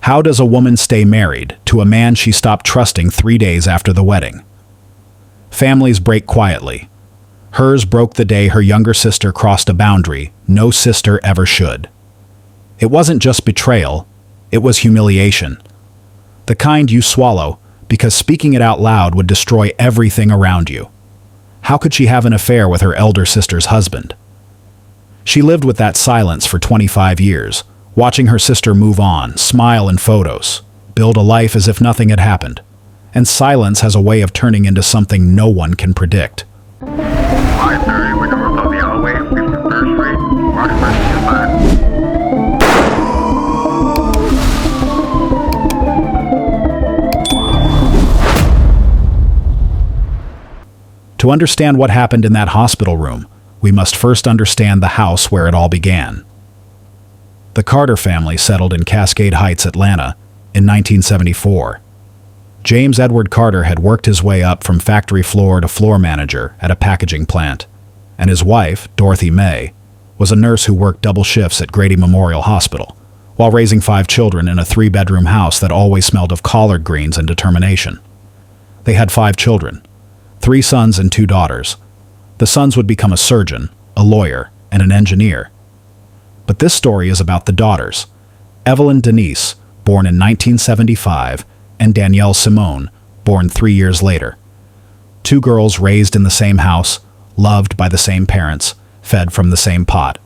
How does a woman stay married to a man she stopped trusting 3 days after the wedding? Families break quietly. Hers broke the day her younger sister crossed a boundary no sister ever should. It wasn't just betrayal, it was humiliation. The kind you swallow because speaking it out loud would destroy everything around you. How could she have an affair with her elder sister's husband? She lived with that silence for 25 years, watching her sister move on, smile in photos, build a life as if nothing had happened. And silence has a way of turning into something no one can predict. 530, we're north on the alleyway, 53rd Street, Rock Emergency 5. To understand what happened in that hospital room, we must first understand the house where it all began. The Carter family settled in Cascade Heights, Atlanta, in 1974. James Edward Carter had worked his way up from factory floor to floor manager at a packaging plant, and his wife, Dorothy May, was a nurse who worked double shifts at Grady Memorial Hospital, while raising 5 children in a 3-bedroom house that always smelled of collard greens and determination. They had 5 children, 3 sons and 2 daughters. The sons would become a surgeon, a lawyer, and an engineer. But this story is about the daughters, Evelyn Denise, born in 1975, and Danielle Simone, born 3 years later. 2 girls raised in the same house, loved by the same parents, fed from the same pot.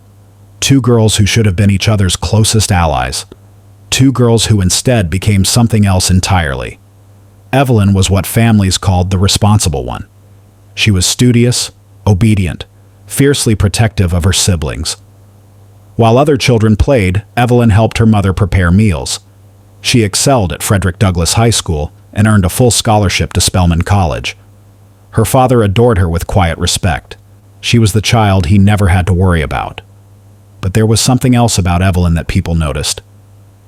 2 girls who should have been each other's closest allies. 2 girls who instead became something else entirely. Evelyn was what families called the responsible one. She was studious, obedient, fiercely protective of her siblings. While other children played, Evelyn helped her mother prepare meals. She excelled at Frederick Douglass High School and earned a full scholarship to Spelman College. Her father adored her with quiet respect. She was the child he never had to worry about. But there was something else about Evelyn that people noticed.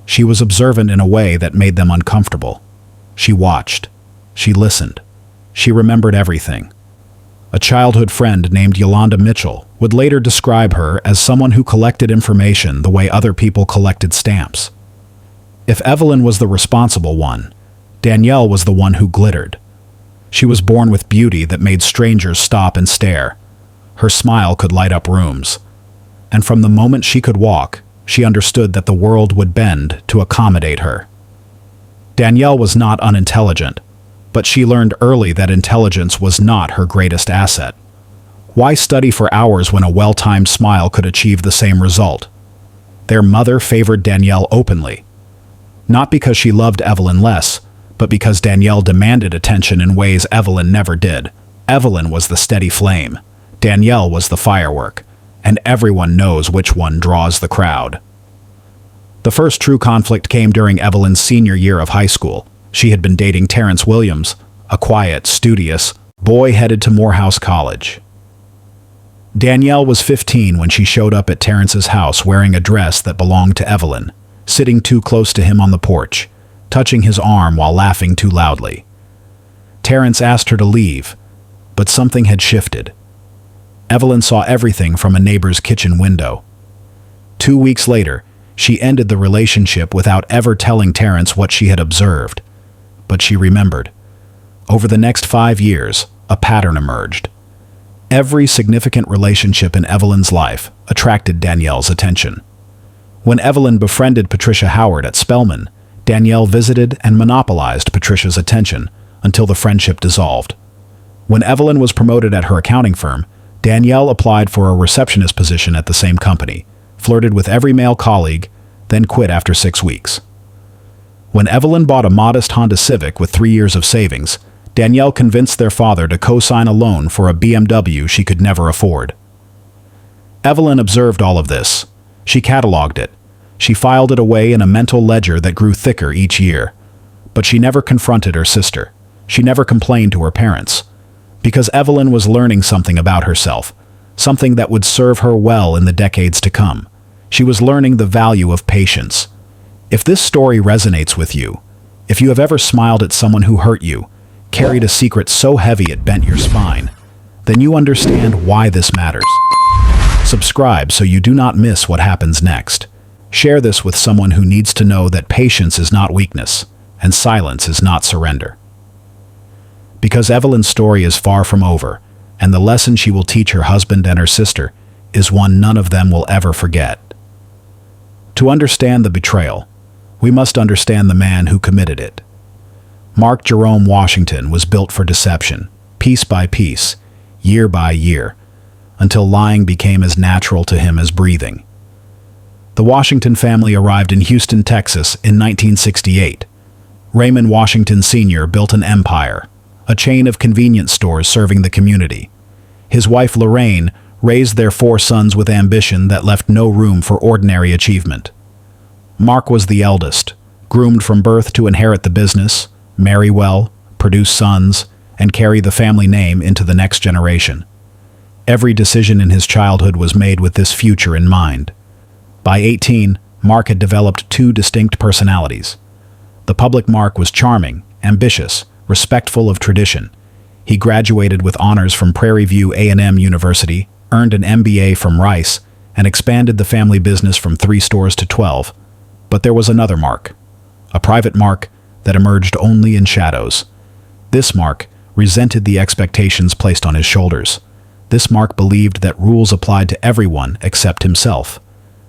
She was observant in a way that made them uncomfortable. She watched. She listened. She remembered everything. A childhood friend named Yolanda Mitchell would later describe her as someone who collected information the way other people collected stamps. If Evelyn was the responsible one, Danielle was the one who glittered. She was born with beauty that made strangers stop and stare. Her smile could light up rooms. And from the moment she could walk, she understood that the world would bend to accommodate her. Danielle was not unintelligent, but she learned early that intelligence was not her greatest asset. Why study for hours when a well-timed smile could achieve the same result? Their mother favored Danielle openly. Not because she loved Evelyn less, but because Danielle demanded attention in ways Evelyn never did. Evelyn was the steady flame. Danielle was the firework. And everyone knows which one draws the crowd. The first true conflict came during Evelyn's senior year of high school. She had been dating Terrence Williams, a quiet, studious boy headed to Morehouse College. Danielle was 15 when she showed up at Terrence's house wearing a dress that belonged to Evelyn, sitting too close to him on the porch, touching his arm while laughing too loudly. Terrence asked her to leave, but something had shifted. Evelyn saw everything from a neighbor's kitchen window. 2 weeks later, she ended the relationship without ever telling Terrence what she had observed. But she remembered. Over the next 5 years, a pattern emerged. Every significant relationship in Evelyn's life attracted Danielle's attention. When Evelyn befriended Patricia Howard at Spelman, Danielle visited and monopolized Patricia's attention until the friendship dissolved. When Evelyn was promoted at her accounting firm, Danielle applied for a receptionist position at the same company, flirted with every male colleague, then quit after 6 weeks. When Evelyn bought a modest Honda Civic with 3 years of savings, Danielle convinced their father to co-sign a loan for a BMW she could never afford. Evelyn observed all of this. She cataloged it. She filed it away in a mental ledger that grew thicker each year. But she never confronted her sister. She never complained to her parents. Because Evelyn was learning something about herself, something that would serve her well in the decades to come. She was learning the value of patience. If this story resonates with you, if you have ever smiled at someone who hurt you, carried a secret so heavy it bent your spine, then you understand why this matters. Subscribe so you do not miss what happens next. Share this with someone who needs to know that patience is not weakness, and silence is not surrender. Because Evelyn's story is far from over, and the lesson she will teach her husband and her sister is one none of them will ever forget. To understand the betrayal, we must understand the man who committed it. Mark Jerome Washington was built for deception, piece by piece, year by year, until lying became as natural to him as breathing. The Washington family arrived in Houston, Texas in 1968. Raymond Washington Sr. built an empire, a chain of convenience stores serving the community. His wife Lorraine raised their 4 sons with ambition that left no room for ordinary achievement. Mark was the eldest, groomed from birth to inherit the business, marry well, produce sons, and carry the family name into the next generation. Every decision in his childhood was made with this future in mind. By 18, Mark had developed 2 distinct personalities. The public Mark was charming, ambitious, respectful of tradition. He graduated with honors from Prairie View A&M University, earned an MBA from Rice, and expanded the family business from 3 stores to 12. But there was another Mark, a private Mark that emerged only in shadows. This Mark resented the expectations placed on his shoulders. This Mark believed that rules applied to everyone except himself.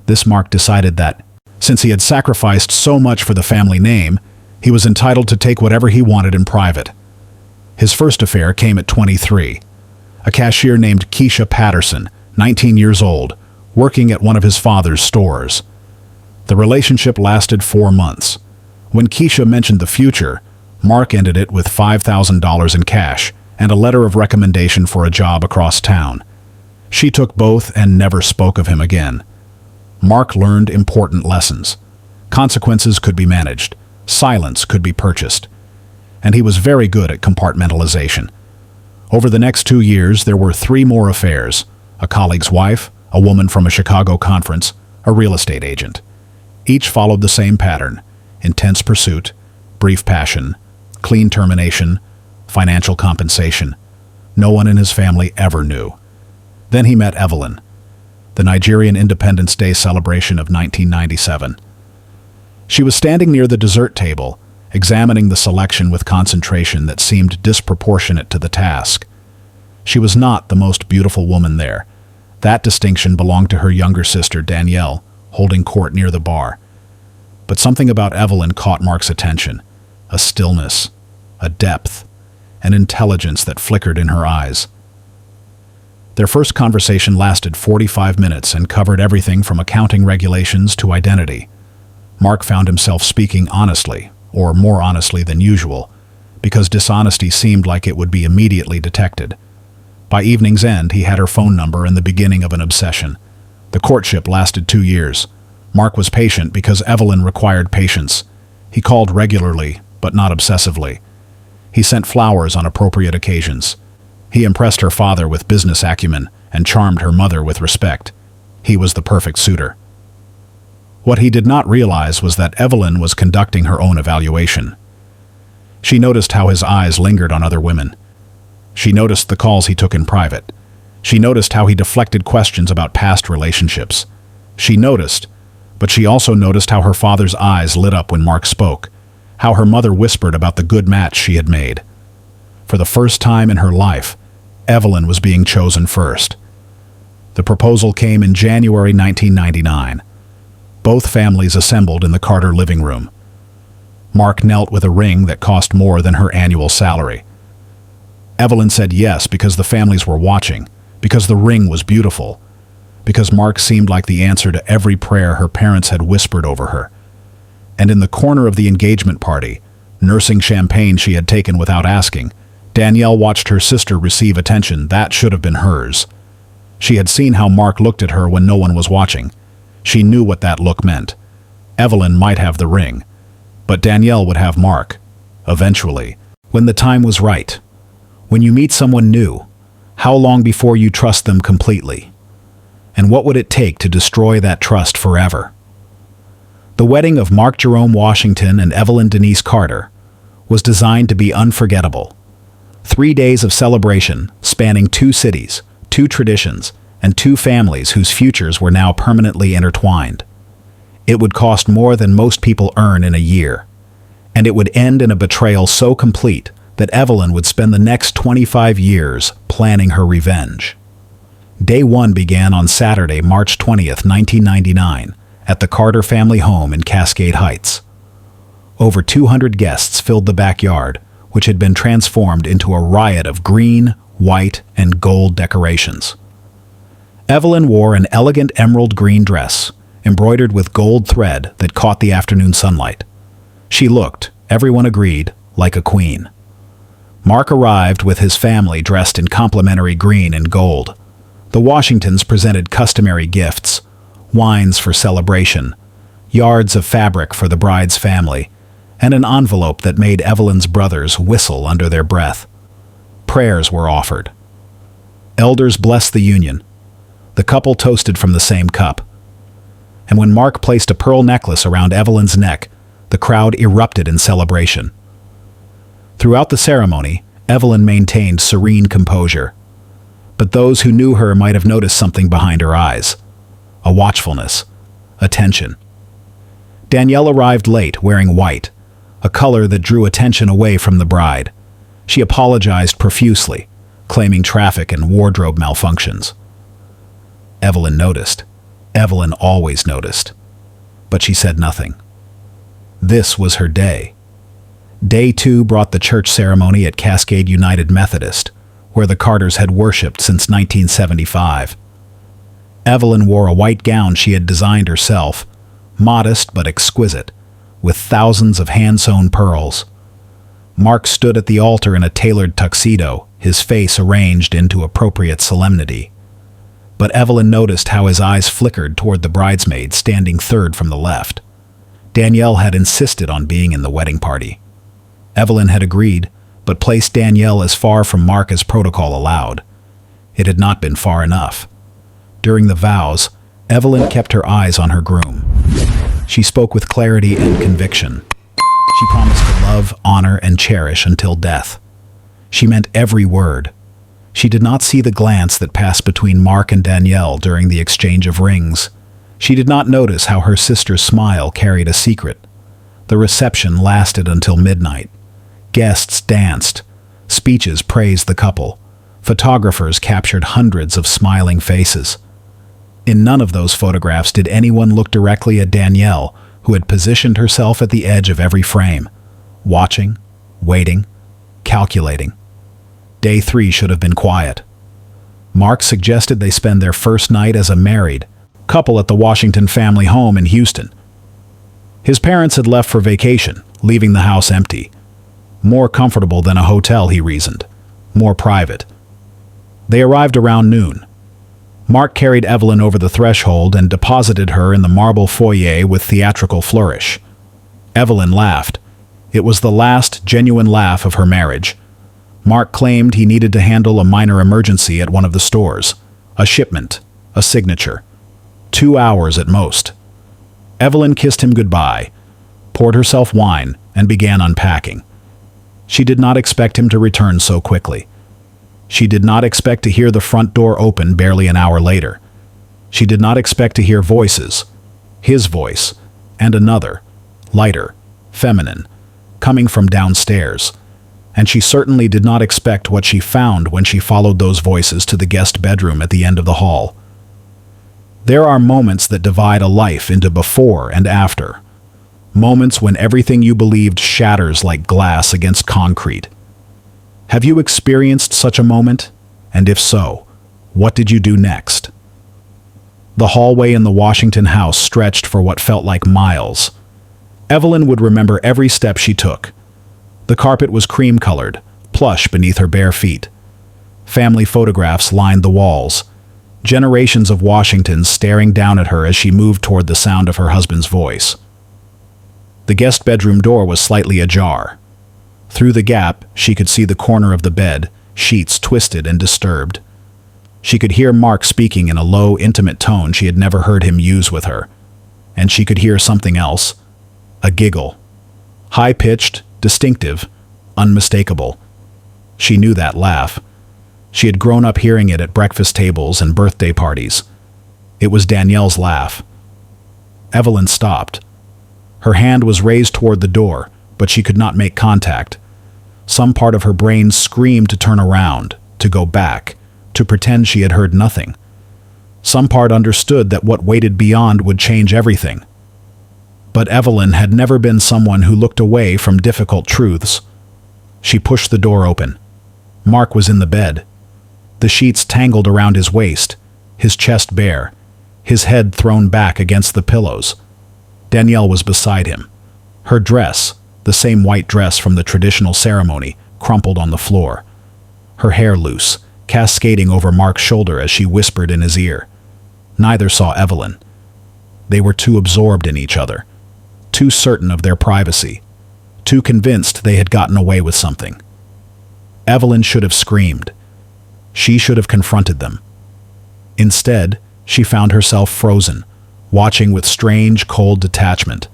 This Mark decided that, since he had sacrificed so much for the family name, he was entitled to take whatever he wanted in private. His first affair came at 23. A cashier named Keisha Patterson, 19 years old, working at one of his father's stores. The relationship lasted 4 months. When Keisha mentioned the future, Mark ended it with $5,000 in cash and a letter of recommendation for a job across town. She took both and never spoke of him again. Mark learned important lessons. Consequences could be managed. Silence could be purchased. And he was very good at compartmentalization. Over the next 2 years, there were 3 more affairs: a colleague's wife, a woman from a Chicago conference, a real estate agent. Each followed the same pattern: intense pursuit, brief passion, clean termination, financial compensation. No one in his family ever knew. Then he met Evelyn, the Nigerian Independence Day celebration of 1997. She was standing near the dessert table, examining the selection with concentration that seemed disproportionate to the task. She was not the most beautiful woman there. That distinction belonged to her younger sister, Danielle, holding court near the bar. But something about Evelyn caught Mark's attention: a stillness, a depth, an intelligence that flickered in her eyes. Their first conversation lasted 45 minutes and covered everything from accounting regulations to identity. Mark found himself speaking honestly, or more honestly than usual, because dishonesty seemed like it would be immediately detected. By evening's end, he had her phone number and the beginning of an obsession. The courtship lasted 2 years. Mark was patient because Evelyn required patience. He called regularly, but not obsessively. He sent flowers on appropriate occasions. He impressed her father with business acumen and charmed her mother with respect. He was the perfect suitor. What he did not realize was that Evelyn was conducting her own evaluation. She noticed how his eyes lingered on other women. She noticed the calls he took in private. She noticed how he deflected questions about past relationships. She noticed, but she also noticed how her father's eyes lit up when Mark spoke, how her mother whispered about the good match she had made. For the first time in her life, Evelyn was being chosen first. The proposal came in January 1999. Both families assembled in the Carter living room. Mark knelt with a ring that cost more than her annual salary. Evelyn said yes because the families were watching, because the ring was beautiful, because Mark seemed like the answer to every prayer her parents had whispered over her. And in the corner of the engagement party, nursing champagne she had taken without asking, Danielle watched her sister receive attention that should have been hers. She had seen how Mark looked at her when no one was watching. She knew what that look meant. Evelyn might have the ring, but Danielle would have Mark, eventually, when the time was right. When you meet someone new, how long before you trust them completely? And what would it take to destroy that trust forever? The wedding of Mark Jerome Washington and Evelyn Denise Carter was designed to be unforgettable. 3 days of celebration spanning 2 cities, 2 traditions, and 2 families whose futures were now permanently intertwined. It would cost more than most people earn in a year. And it would end in a betrayal so complete that Evelyn would spend the next 25 years planning her revenge. Day 1 began on Saturday, March 20th, 1999, at the Carter family home in Cascade Heights. Over 200 guests filled the backyard, which had been transformed into a riot of green, white, and gold decorations. Evelyn wore an elegant emerald green dress, embroidered with gold thread that caught the afternoon sunlight. She looked, everyone agreed, like a queen. Mark arrived with his family dressed in complementary green and gold. The Washingtons presented customary gifts, wines for celebration, yards of fabric for the bride's family, and an envelope that made Evelyn's brothers whistle under their breath. Prayers were offered. Elders blessed the union. The couple toasted from the same cup. And when Mark placed a pearl necklace around Evelyn's neck, the crowd erupted in celebration. Throughout the ceremony, Evelyn maintained serene composure. But those who knew her might have noticed something behind her eyes. A watchfulness, a tension. Danielle arrived late, wearing white, a color that drew attention away from the bride. She apologized profusely, claiming traffic and wardrobe malfunctions. Evelyn noticed. Evelyn always noticed. But she said nothing. This was her day. Day 2 brought the church ceremony at Cascade United Methodist, where the Carters had worshipped since 1975. Evelyn wore a white gown she had designed herself, modest but exquisite, with thousands of hand-sewn pearls. Mark stood at the altar in a tailored tuxedo, his face arranged into appropriate solemnity. But Evelyn noticed how his eyes flickered toward the bridesmaid standing third from the left. Danielle had insisted on being in the wedding party. Evelyn had agreed, but placed Danielle as far from Mark as protocol allowed. It had not been far enough. During the vows, Evelyn kept her eyes on her groom. She spoke with clarity and conviction. She promised to love, honor, and cherish until death. She meant every word. She did not see the glance that passed between Mark and Danielle during the exchange of rings. She did not notice how her sister's smile carried a secret. The reception lasted until midnight. Guests danced. Speeches praised the couple. Photographers captured hundreds of smiling faces. In none of those photographs did anyone look directly at Danielle, who had positioned herself at the edge of every frame, watching, waiting, calculating. Day 3 should have been quiet. Mark suggested they spend their first night as a married couple at the Washington family home in Houston. His parents had left for vacation, leaving the house empty. More comfortable than a hotel, he reasoned. More private. They arrived around noon. Mark carried Evelyn over the threshold and deposited her in the marble foyer with theatrical flourish. Evelyn laughed. It was the last genuine laugh of her marriage. Mark claimed he needed to handle a minor emergency at one of the stores. A shipment. A signature. 2 hours at most. Evelyn kissed him goodbye, poured herself wine, and began unpacking. She did not expect him to return so quickly. She did not expect to hear the front door open barely an hour later. She did not expect to hear voices. His voice, and another, lighter, feminine, coming from downstairs. And she certainly did not expect what she found when she followed those voices to the guest bedroom at the end of the hall. There are moments that divide a life into before and after. Moments when everything you believed shatters like glass against concrete. Have you experienced such a moment? And if so, what did you do next? The hallway in the Washington house stretched for what felt like miles. Evelyn would remember every step she took. The carpet was cream-colored, plush beneath her bare feet. Family photographs lined the walls. Generations of Washingtons staring down at her as she moved toward the sound of her husband's voice. The guest bedroom door was slightly ajar. Through the gap, she could see the corner of the bed, sheets twisted and disturbed. She could hear Mark speaking in a low, intimate tone she had never heard him use with her. And she could hear something else. A giggle. High-pitched, distinctive, unmistakable. She knew that laugh. She had grown up hearing it at breakfast tables and birthday parties. It was Danielle's laugh. Evelyn stopped. Her hand was raised toward the door, but she could not make contact. Some part of her brain screamed to turn around, to go back, to pretend she had heard nothing. Some part understood that what waited beyond would change everything. But Evelyn had never been someone who looked away from difficult truths. She pushed the door open. Mark was in the bed. The sheets tangled around his waist, his chest bare, his head thrown back against the pillows. Danielle was beside him. Her dress, the same white dress from the traditional ceremony, crumpled on the floor. Her hair loose, cascading over Mark's shoulder as she whispered in his ear. Neither saw Evelyn. They were too absorbed in each other, too certain of their privacy, too convinced they had gotten away with something. Evelyn should have screamed. She should have confronted them. Instead, she found herself frozen, watching with strange, cold detachment.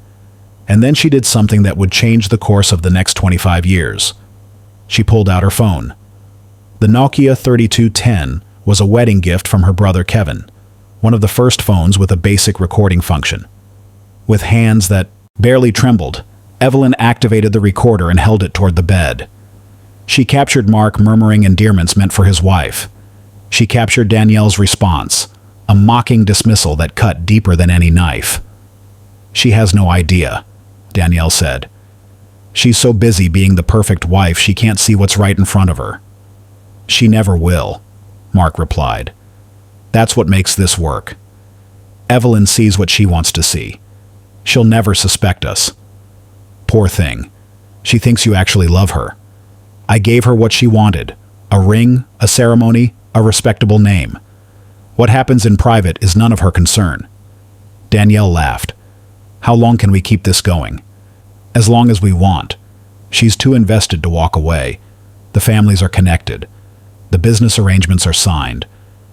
And then she did something that would change the course of the next 25 years. She pulled out her phone. The Nokia 3210 was a wedding gift from her brother Kevin, one of the first phones with a basic recording function. With hands that barely trembled, Evelyn activated the recorder and held it toward the bed. She captured Mark murmuring endearments meant for his wife. She captured Danielle's response, a mocking dismissal that cut deeper than any knife. "She has no idea," Danielle said. "She's so busy being the perfect wife she can't see what's right in front of her." "She never will," Mark replied. "That's what makes this work. Evelyn sees what she wants to see. She'll never suspect us. Poor thing. She thinks you actually love her. I gave her what she wanted, a ring, a ceremony, a respectable name. What happens in private is none of her concern." Danielle laughed. "How long can we keep this going?" "As long as we want. She's too invested to walk away. The families are connected. The business arrangements are signed.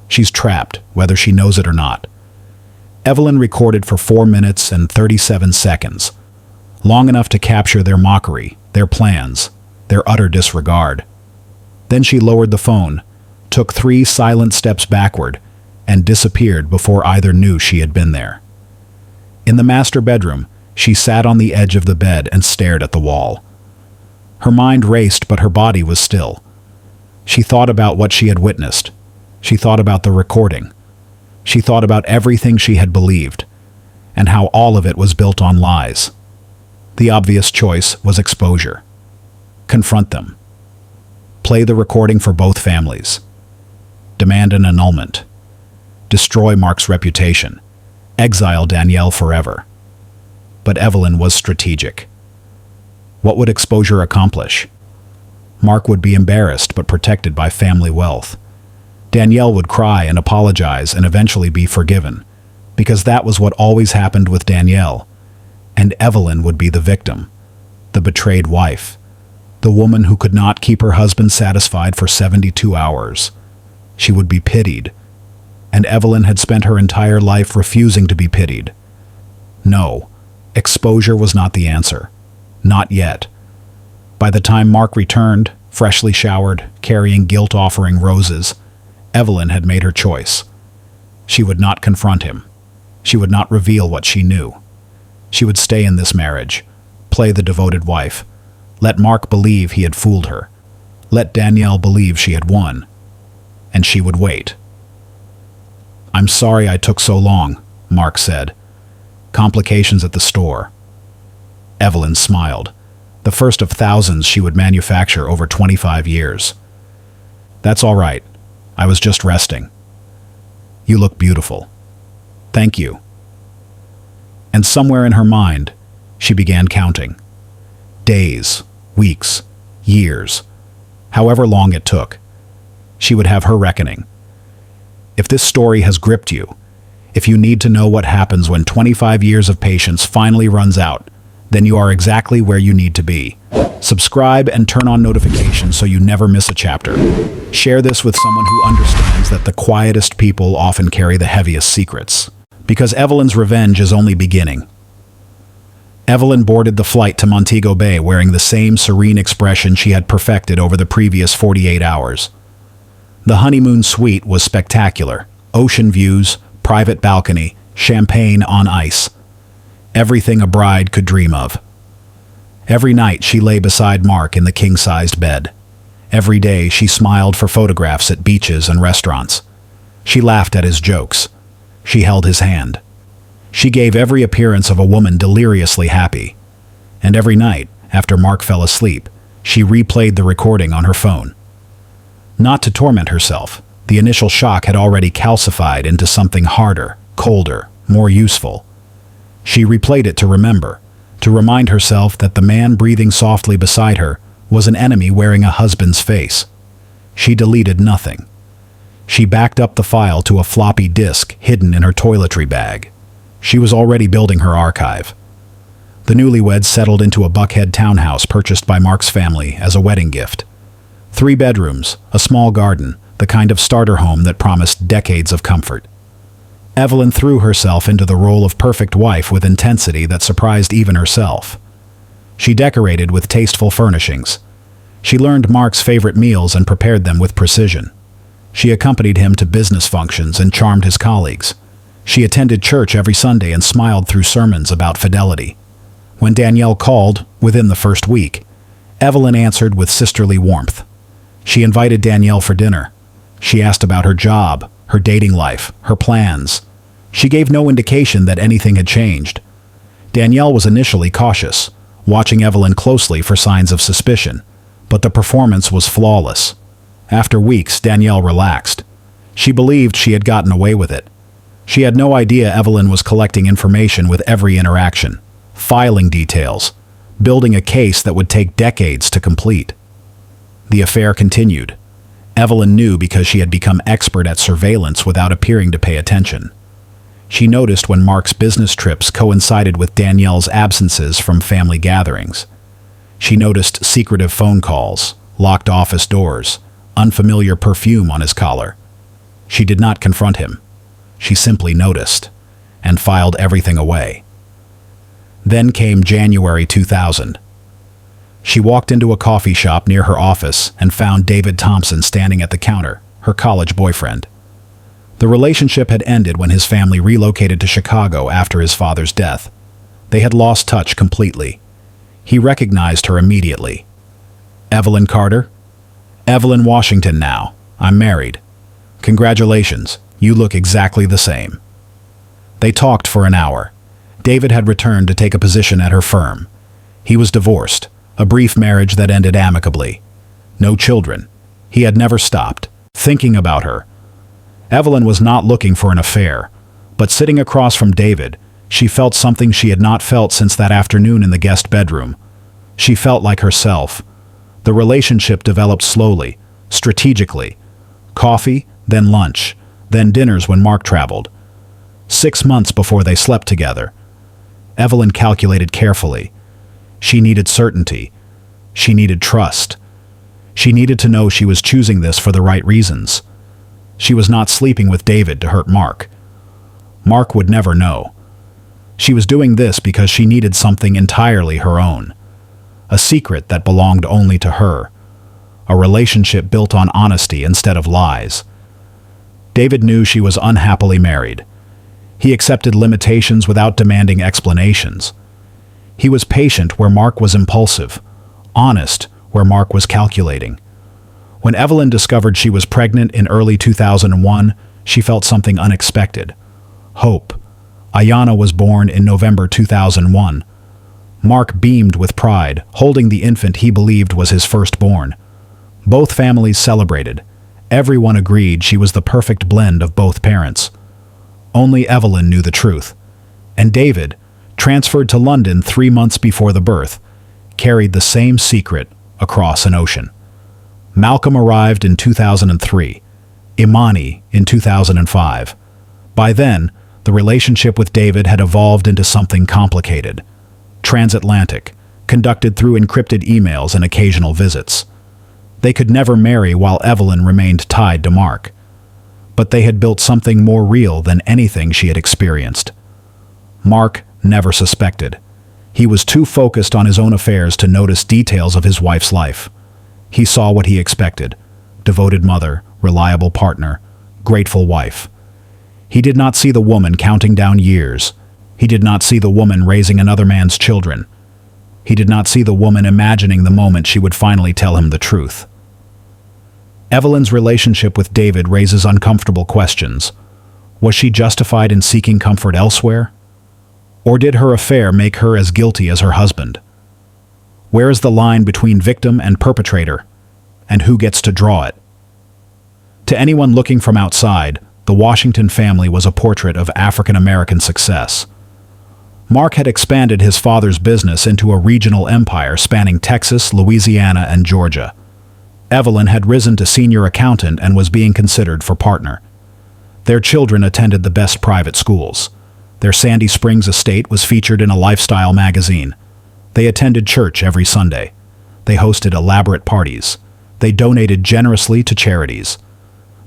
She's trapped, whether she knows it or not." Evelyn recorded for 4 minutes and 37 seconds, long enough to capture their mockery, their plans, their utter disregard. Then she lowered the phone, took 3 silent steps backward, and disappeared before either knew she had been there. In the master bedroom, she sat on the edge of the bed and stared at the wall. Her mind raced, but her body was still. She thought about what she had witnessed. She thought about the recording. She thought about everything she had believed, and how all of it was built on lies. The obvious choice was exposure. Confront them. Play the recording for both families. Demand an annulment. Destroy Mark's reputation. Exile Danielle forever. But Evelyn was strategic. What would exposure accomplish? Mark would be embarrassed but protected by family wealth. Danielle would cry and apologize and eventually be forgiven, because that was what always happened with Danielle. And Evelyn would be the victim, the betrayed wife, the woman who could not keep her husband satisfied for 72 hours. She would be pitied, and Evelyn had spent her entire life refusing to be pitied. No, exposure was not the answer. Not yet. By the time Mark returned, freshly showered, carrying guilt-offering roses, Evelyn had made her choice. She would not confront him. She would not reveal what she knew. She would stay in this marriage, play the devoted wife, let Mark believe he had fooled her, let Danielle believe she had won, and she would wait. "I'm sorry I took so long," Mark said. "Complications at the store." Evelyn smiled, the first of thousands she would manufacture over 25 years. "That's all right. I was just resting. You look beautiful. Thank you." And somewhere in her mind, she began counting. Days, weeks, years, however long it took. She would have her reckoning. If this story has gripped you, if you need to know what happens when 25 years of patience finally runs out, then you are exactly where you need to be. Subscribe and turn on notifications so you never miss a chapter. Share this with someone who understands that the quietest people often carry the heaviest secrets. Because Evelyn's revenge is only beginning. Evelyn boarded the flight to Montego Bay wearing the same serene expression she had perfected over the previous 48 hours. The honeymoon suite was spectacular. Ocean views, private balcony, champagne on ice. Everything a bride could dream of. Every night she lay beside Mark in the king-sized bed. Every day she smiled for photographs at beaches and restaurants. She laughed at his jokes. She held his hand. She gave every appearance of a woman deliriously happy. And every night, after Mark fell asleep, she replayed the recording on her phone. Not to torment herself, the initial shock had already calcified into something harder, colder, more useful. She replayed it to remember, to remind herself that the man breathing softly beside her was an enemy wearing a husband's face. She deleted nothing. She backed up the file to a floppy disk hidden in her toiletry bag. She was already building her archive. The newlyweds settled into a Buckhead townhouse purchased by Mark's family as a wedding gift. 3 bedrooms, a small garden, the kind of starter home that promised decades of comfort. Evelyn threw herself into the role of perfect wife with intensity that surprised even herself. She decorated with tasteful furnishings. She learned Mark's favorite meals and prepared them with precision. She accompanied him to business functions and charmed his colleagues. She attended church every Sunday and smiled through sermons about fidelity. When Danielle called, within the first week, Evelyn answered with sisterly warmth. She invited Danielle for dinner. She asked about her job, her dating life, her plans. She gave no indication that anything had changed. Danielle was initially cautious, watching Evelyn closely for signs of suspicion, but the performance was flawless. After weeks, Danielle relaxed. She believed she had gotten away with it. She had no idea Evelyn was collecting information with every interaction, filing details, building a case that would take decades to complete. The affair continued. Evelyn knew because she had become expert at surveillance without appearing to pay attention. She noticed when Mark's business trips coincided with Danielle's absences from family gatherings. She noticed secretive phone calls, locked office doors, unfamiliar perfume on his collar. She did not confront him. She simply noticed, and filed everything away. Then came January 2000. She walked into a coffee shop near her office and found David Thompson standing at the counter, her college boyfriend. The relationship had ended when his family relocated to Chicago after his father's death. They had lost touch completely. He recognized her immediately. "Evelyn Carter?" "Evelyn Washington now. I'm married." "Congratulations, you look exactly the same." They talked for an hour. David had returned to take a position at her firm. He was divorced, a brief marriage that ended amicably. No children. He had never stopped thinking about her. Evelyn was not looking for an affair, but sitting across from David, she felt something she had not felt since that afternoon in the guest bedroom. She felt like herself. The relationship developed slowly, strategically. Coffee, then lunch, then dinners when Mark traveled. 6 months before they slept together. Evelyn calculated carefully. She needed certainty. She needed trust. She needed to know she was choosing this for the right reasons. She was not sleeping with David to hurt Mark. Mark would never know. She was doing this because she needed something entirely her own. A secret that belonged only to her. A relationship built on honesty instead of lies. David knew she was unhappily married. He accepted limitations without demanding explanations. He was patient where Mark was impulsive, honest where Mark was calculating. When Evelyn discovered she was pregnant in early 2001, she felt something unexpected. Hope. Ayana was born in November 2001. Mark beamed with pride, holding the infant he believed was his firstborn. Both families celebrated. Everyone agreed she was the perfect blend of both parents. Only Evelyn knew the truth. And David, transferred to London 3 months before the birth, carried the same secret across an ocean. Malcolm arrived in 2003, Imani in 2005. By then, the relationship with David had evolved into something complicated. Transatlantic, conducted through encrypted emails and occasional visits. They could never marry while Evelyn remained tied to Mark. But they had built something more real than anything she had experienced. Mark never suspected. He was too focused on his own affairs to notice details of his wife's life. He saw what he expected: devoted mother, reliable partner, grateful wife. He did not see the woman counting down years. He did not see the woman raising another man's children. He did not see the woman imagining the moment she would finally tell him the truth. Evelyn's relationship with David raises uncomfortable questions. Was she justified in seeking comfort elsewhere? Or did her affair make her as guilty as her husband? Where is the line between victim and perpetrator, and who gets to draw it? To anyone looking from outside, the Washington family was a portrait of African American success. Mark had expanded his father's business into a regional empire spanning Texas, Louisiana, and Georgia. Evelyn had risen to senior accountant and was being considered for partner. Their children attended the best private schools. Their Sandy Springs estate was featured in a lifestyle magazine. They attended church every Sunday. They hosted elaborate parties. They donated generously to charities.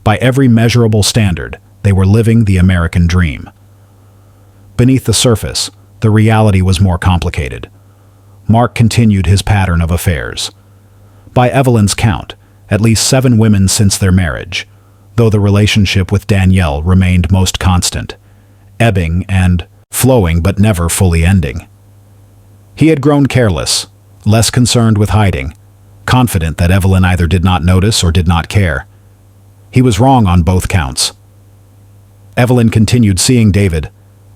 By every measurable standard, they were living the American dream. Beneath the surface, the reality was more complicated. Mark continued his pattern of affairs. By Evelyn's count, at least 7 women since their marriage, though the relationship with Danielle remained most constant, ebbing and flowing but never fully ending. He had grown careless, less concerned with hiding, confident that Evelyn either did not notice or did not care. He was wrong on both counts. Evelyn continued seeing David,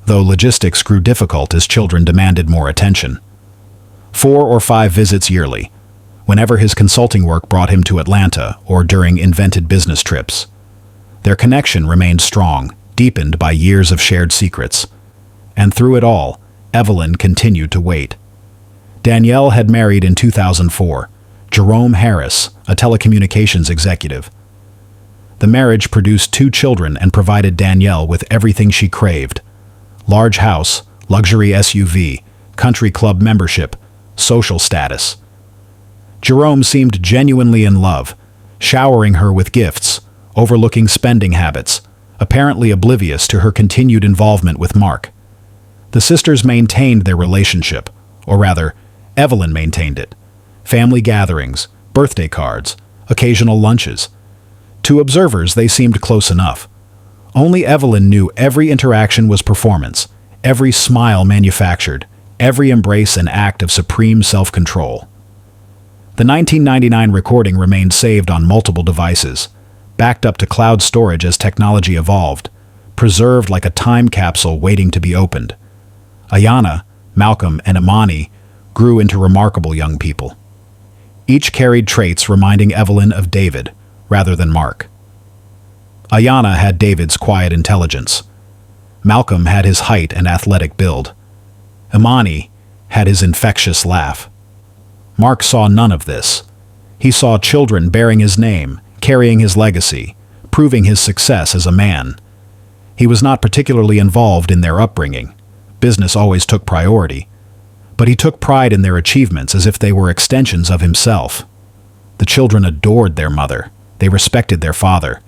though logistics grew difficult as children demanded more attention. 4 or 5 visits yearly, whenever his consulting work brought him to Atlanta or during invented business trips. Their connection remained strong, deepened by years of shared secrets. And through it all, Evelyn continued to wait. Danielle had married in 2004, Jerome Harris, a telecommunications executive. The marriage produced 2 children and provided Danielle with everything she craved: large house, luxury SUV, country club membership, social status. Jerome seemed genuinely in love, showering her with gifts, overlooking spending habits, apparently oblivious to her continued involvement with Mark. The sisters maintained their relationship, or rather, Evelyn maintained it. Family gatherings, birthday cards, occasional lunches. To observers, they seemed close enough. Only Evelyn knew every interaction was performance, every smile manufactured, every embrace an act of supreme self-control. The 1999 recording remained saved on multiple devices, backed up to cloud storage as technology evolved, preserved like a time capsule waiting to be opened. Ayanna, Malcolm, and Imani grew into remarkable young people. Each carried traits reminding Evelyn of David, rather than Mark. Ayanna had David's quiet intelligence. Malcolm had his height and athletic build. Imani had his infectious laugh. Mark saw none of this. He saw children bearing his name, carrying his legacy, proving his success as a man. He was not particularly involved in their upbringing. Business always took priority. But he took pride in their achievements as if they were extensions of himself. The children adored their mother. They respected their father.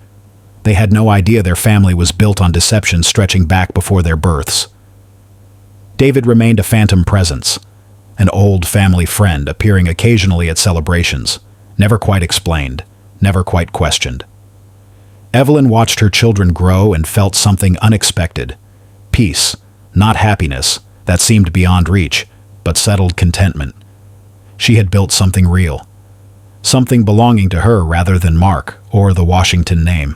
They had no idea their family was built on deception stretching back before their births. David remained a phantom presence, an old family friend appearing occasionally at celebrations, never quite explained, never quite questioned. Evelyn watched her children grow and felt something unexpected. Peace, not happiness, that seemed beyond reach, but settled contentment. She had built something real, something belonging to her rather than Mark or the Washington name.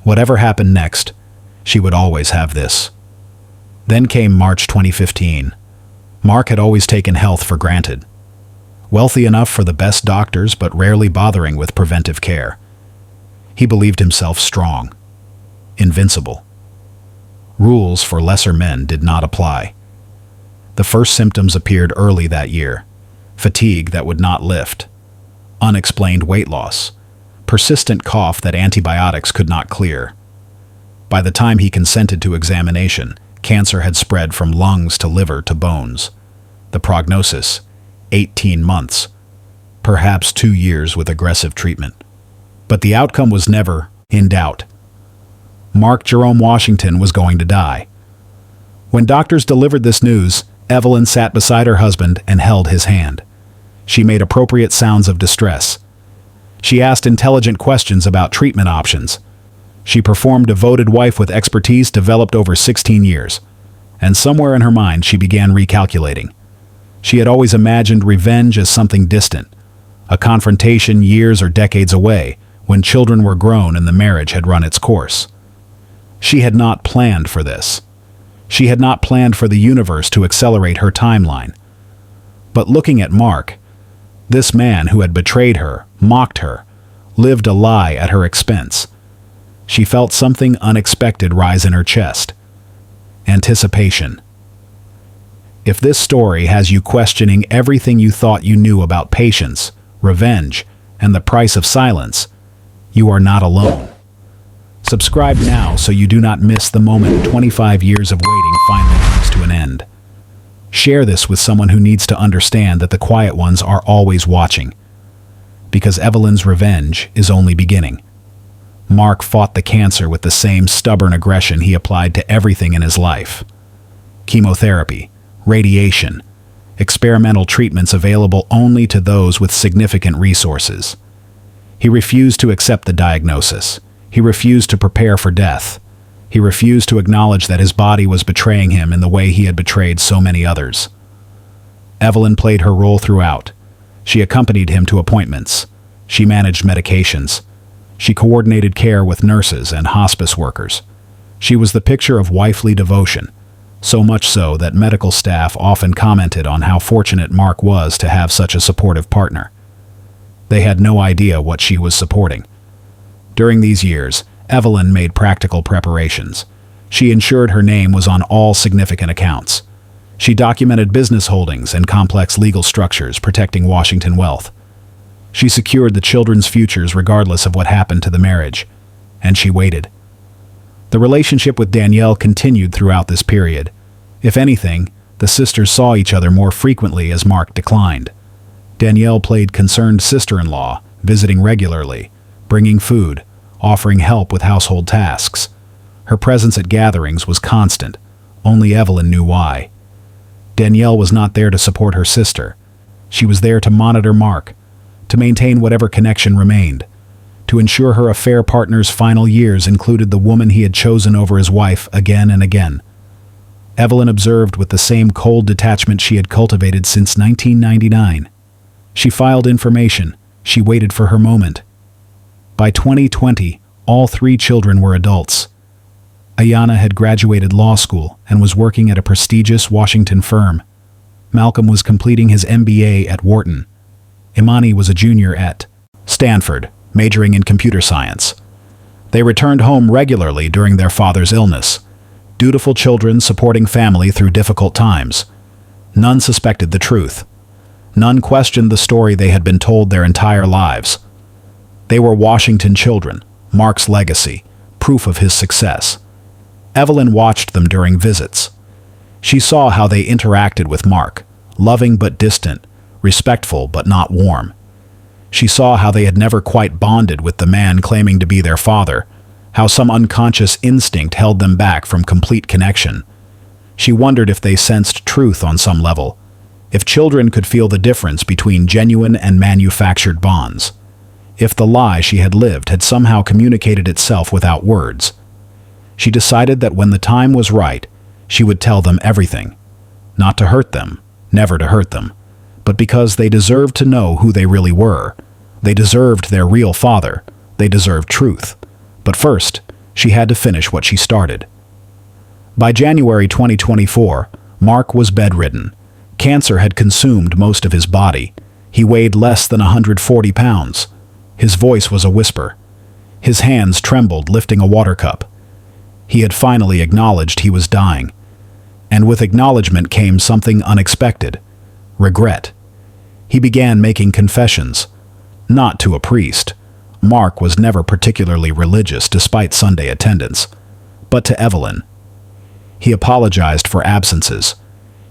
Whatever happened next, she would always have this. Then came March 2015. Mark had always taken health for granted. Wealthy enough for the best doctors, but rarely bothering with preventive care. He believed himself strong, invincible. Rules for lesser men did not apply. The first symptoms appeared early that year: fatigue that would not lift, unexplained weight loss, persistent cough that antibiotics could not clear. By the time he consented to examination, cancer had spread from lungs to liver to bones. The prognosis: 18 months, perhaps 2 years with aggressive treatment. But the outcome was never in doubt. Mark Jerome Washington was going to die. When doctors delivered this news, Evelyn sat beside her husband and held his hand. She made appropriate sounds of distress. She asked intelligent questions about treatment options. She performed devoted wife with expertise developed over 16 years. and somewhere in her mind she began recalculating. She had always imagined revenge as something distant, a confrontation years or decades away, when children were grown and the marriage had run its course. She had not planned for this. She had not planned for the universe to accelerate her timeline. But looking at Mark, this man who had betrayed her, mocked her, lived a lie at her expense, she felt something unexpected rise in her chest. Anticipation. If this story has you questioning everything you thought you knew about patience, revenge, and the price of silence, you are not alone. Subscribe now so you do not miss the moment 25 years of waiting finally comes to an end. Share this with someone who needs to understand that the quiet ones are always watching. Because Evelyn's revenge is only beginning. Mark fought the cancer with the same stubborn aggression he applied to everything in his life. Chemotherapy, radiation, experimental treatments available only to those with significant resources. He refused to accept the diagnosis. He refused to prepare for death. He refused to acknowledge that his body was betraying him in the way he had betrayed so many others. Evelyn played her role throughout. She accompanied him to appointments. She managed medications. She coordinated care with nurses and hospice workers. She was the picture of wifely devotion, so much so that medical staff often commented on how fortunate Mark was to have such a supportive partner. They had no idea what she was supporting. During these years, Evelyn made practical preparations. She ensured her name was on all significant accounts. She documented business holdings and complex legal structures protecting Washington wealth. She secured the children's futures regardless of what happened to the marriage. And she waited. The relationship with Danielle continued throughout this period. If anything, the sisters saw each other more frequently as Mark declined. Danielle played concerned sister-in-law, visiting regularly, bringing food, offering help with household tasks. Her presence at gatherings was constant. Only Evelyn knew why. Danielle was not there to support her sister. She was there to monitor Mark, to maintain whatever connection remained, to ensure her affair partner's final years included the woman he had chosen over his wife again and again. Evelyn observed with the same cold detachment she had cultivated since 1999. She filed information. She waited for her moment. By 2020, all 3 children were adults. Ayanna had graduated law school and was working at a prestigious Washington firm. Malcolm was completing his MBA at Wharton. Imani was a junior at Stanford, majoring in computer science. They returned home regularly during their father's illness. Dutiful children supporting family through difficult times. None suspected the truth. None questioned the story they had been told their entire lives. They were Washington children, Mark's legacy, proof of his success. Evelyn watched them during visits. She saw how they interacted with Mark, loving but distant, respectful but not warm. She saw how they had never quite bonded with the man claiming to be their father, how some unconscious instinct held them back from complete connection. She wondered if they sensed truth on some level, if children could feel the difference between genuine and manufactured bonds, if the lie she had lived had somehow communicated itself without words. She decided that when the time was right, she would tell them everything. Not to hurt them, never to hurt them, but because they deserved to know who they really were. They deserved their real father. They deserved truth. But first, she had to finish what she started. By January 2024, Mark was bedridden. Cancer had consumed most of his body. He weighed less than 140 pounds. His voice was a whisper. His hands trembled lifting a water cup. He had finally acknowledged he was dying. And with acknowledgement came something unexpected. Regret. He began making confessions. Not to a priest. Mark was never particularly religious despite Sunday attendance. But to Evelyn. He apologized for absences.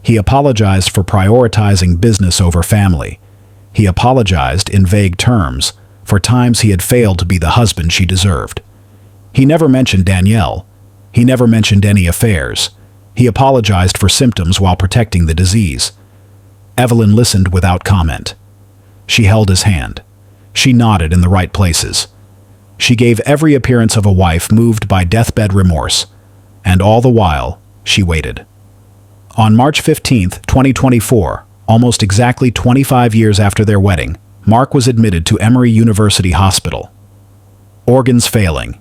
He apologized for prioritizing business over family. He apologized in vague terms for times he had failed to be the husband she deserved. He never mentioned Danielle. He never mentioned any affairs. He apologized for symptoms while protecting the disease. Evelyn listened without comment. She held his hand. She nodded in the right places. She gave every appearance of a wife moved by deathbed remorse. And all the while, she waited. On March 15th, 2024, almost exactly 25 years after their wedding, Mark was admitted to Emory University Hospital. Organs failing.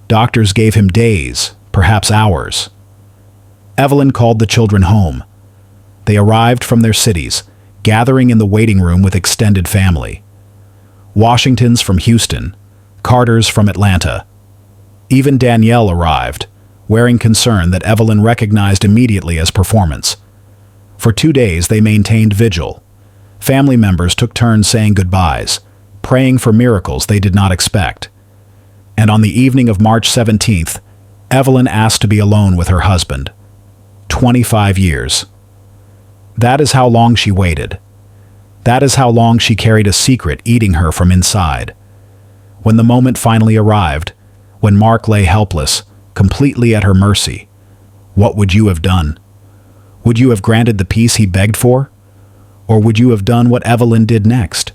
Doctors gave him days, perhaps hours. Evelyn called the children home. They arrived from their cities, gathering in the waiting room with extended family. Washington's from Houston, Carter's from Atlanta. Even Danielle arrived, wearing concern that Evelyn recognized immediately as performance. For 2 days they maintained vigil. Family members took turns saying goodbyes, praying for miracles they did not expect. And on the evening of March 17th, Evelyn asked to be alone with her husband. 25 years. That is how long she waited. That is how long she carried a secret eating her from inside. When the moment finally arrived, when Mark lay helpless, completely at her mercy, what would you have done? Would you have granted the peace he begged for? Or would you have done what Evelyn did next?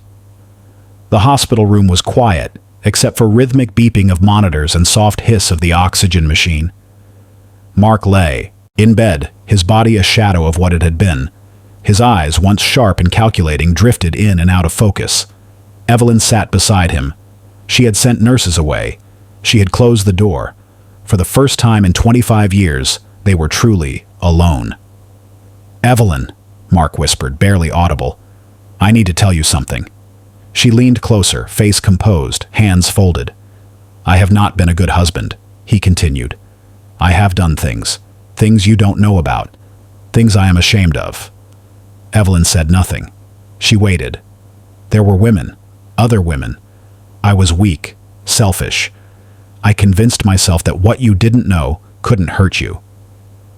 The hospital room was quiet, except for rhythmic beeping of monitors and soft hiss of the oxygen machine. Mark lay, in bed, his body a shadow of what it had been. His eyes, once sharp and calculating, drifted in and out of focus. Evelyn sat beside him. She had sent nurses away. She had closed the door. For the first time in 25 years, they were truly alone. "Evelyn," Mark whispered, barely audible, "I need to tell you something." She leaned closer, face composed, hands folded. "I have not been a good husband," he continued. "I have done things you don't know about, things I am ashamed of." Evelyn said nothing. She waited. There were women, other women. I was weak, selfish. I convinced myself that what you didn't know couldn't hurt you.